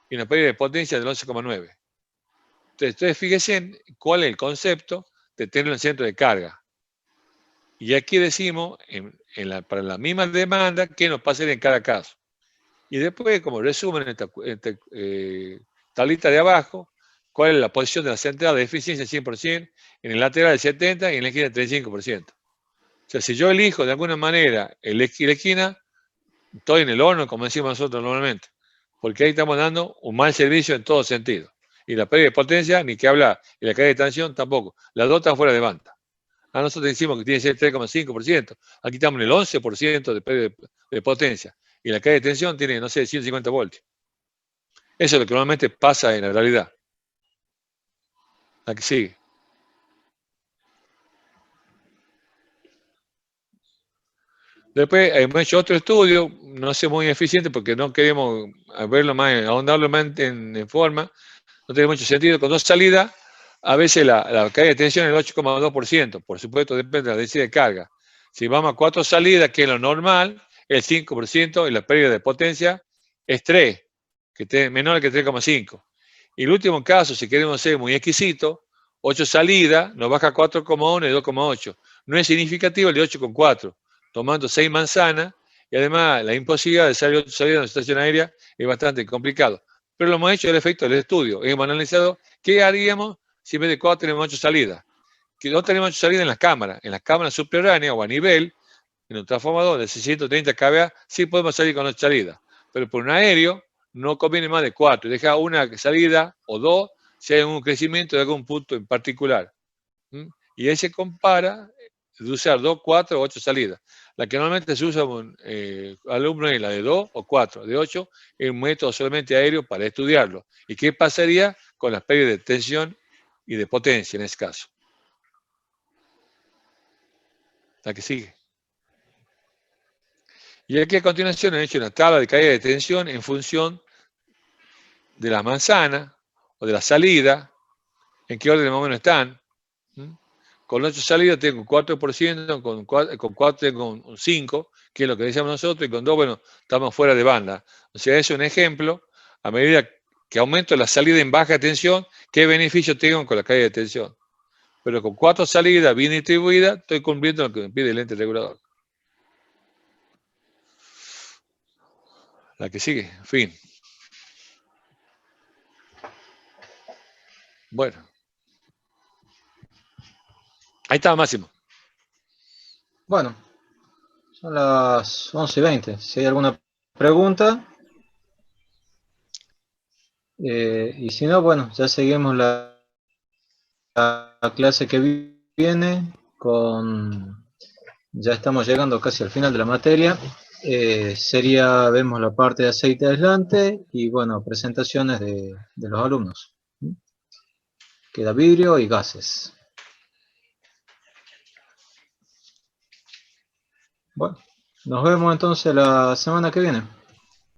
y una pérdida de potencia del 11,9%. Entonces, fíjense en cuál es el concepto de tenerlo en centro de carga. Y aquí decimos, para la misma demanda, qué nos pasaría en cada caso. Y después, como resumen en esta tablita de abajo, cuál es la posición de la central de eficiencia 100%, en el lateral del 70% y en la esquina del 35%. O sea, si yo elijo de alguna manera la esquina, estoy en el horno, como decimos nosotros normalmente, porque ahí estamos dando un mal servicio en todo sentido. Y la pérdida de potencia, ni que hablar, y la caída de tensión tampoco. Las dos están fuera de banda. A nosotros decimos que tiene que ser 3,5%. Aquí estamos en el 11% de pérdida de potencia. Y la caída de tensión tiene, no sé, 150 voltios. Eso es lo que normalmente pasa en la realidad. La que sigue. Después hemos hecho otro estudio, no sé, muy eficiente porque no queremos verlo más, ahondarlo más en forma. No tiene mucho sentido. Con dos salidas, a veces la caída de tensión es el 8,2%. Por supuesto, depende de la densidad de carga. Si vamos a 4 salidas, que es lo normal, el 5%, y la pérdida de potencia es 3, que es menor que 3,5. Y el último caso, si queremos ser muy exquisito, 8 salidas, nos baja 4,1 y 2,8. No es significativo el de 8,4, tomando 6 manzanas, y además la imposibilidad de salir 8 salidas en una estación aérea es bastante complicado. Pero lo hemos hecho el efecto del estudio. Hemos analizado qué haríamos si en vez de 4 tenemos 8 salidas. Que no tenemos 8 salidas en las cámaras subterráneas o a nivel, en un transformador de 630 kVA, sí podemos salir con 8 salidas. Pero por un aéreo no conviene más de 4. Deja una salida o 2 si hay un crecimiento de algún punto en particular. Y ahí se compara de usar 2, 4 o 8 salidas. La que normalmente se usa con alumnos es la de 2 o 4. De 8 es un método solamente aéreo para estudiarlo. ¿Y qué pasaría con las pérdidas de tensión y de potencia en ese caso? La que sigue. Y aquí a continuación he hecho una tabla de caída de tensión en función de la manzana o de la salida, en qué orden más o menos están. Con 8 salidas tengo un 4%, con 4 tengo un 5%, que es lo que decíamos nosotros, y con 2, bueno, estamos fuera de banda. O sea, es un ejemplo, a medida que aumento la salida en baja tensión, ¿qué beneficio tengo con la caída de tensión? Pero con 4 salidas bien distribuidas, estoy cumpliendo lo que me pide el ente regulador. La que sigue, fin. Bueno. Ahí está, Máximo. Bueno, son las 11:20. Si hay alguna pregunta. Y si no, bueno, ya seguimos la clase que viene con... Ya estamos llegando casi al final de la materia. Vemos la parte de aceite aislante y, bueno, presentaciones de los alumnos. Queda vidrio y gases. Bueno, nos vemos entonces la semana que viene.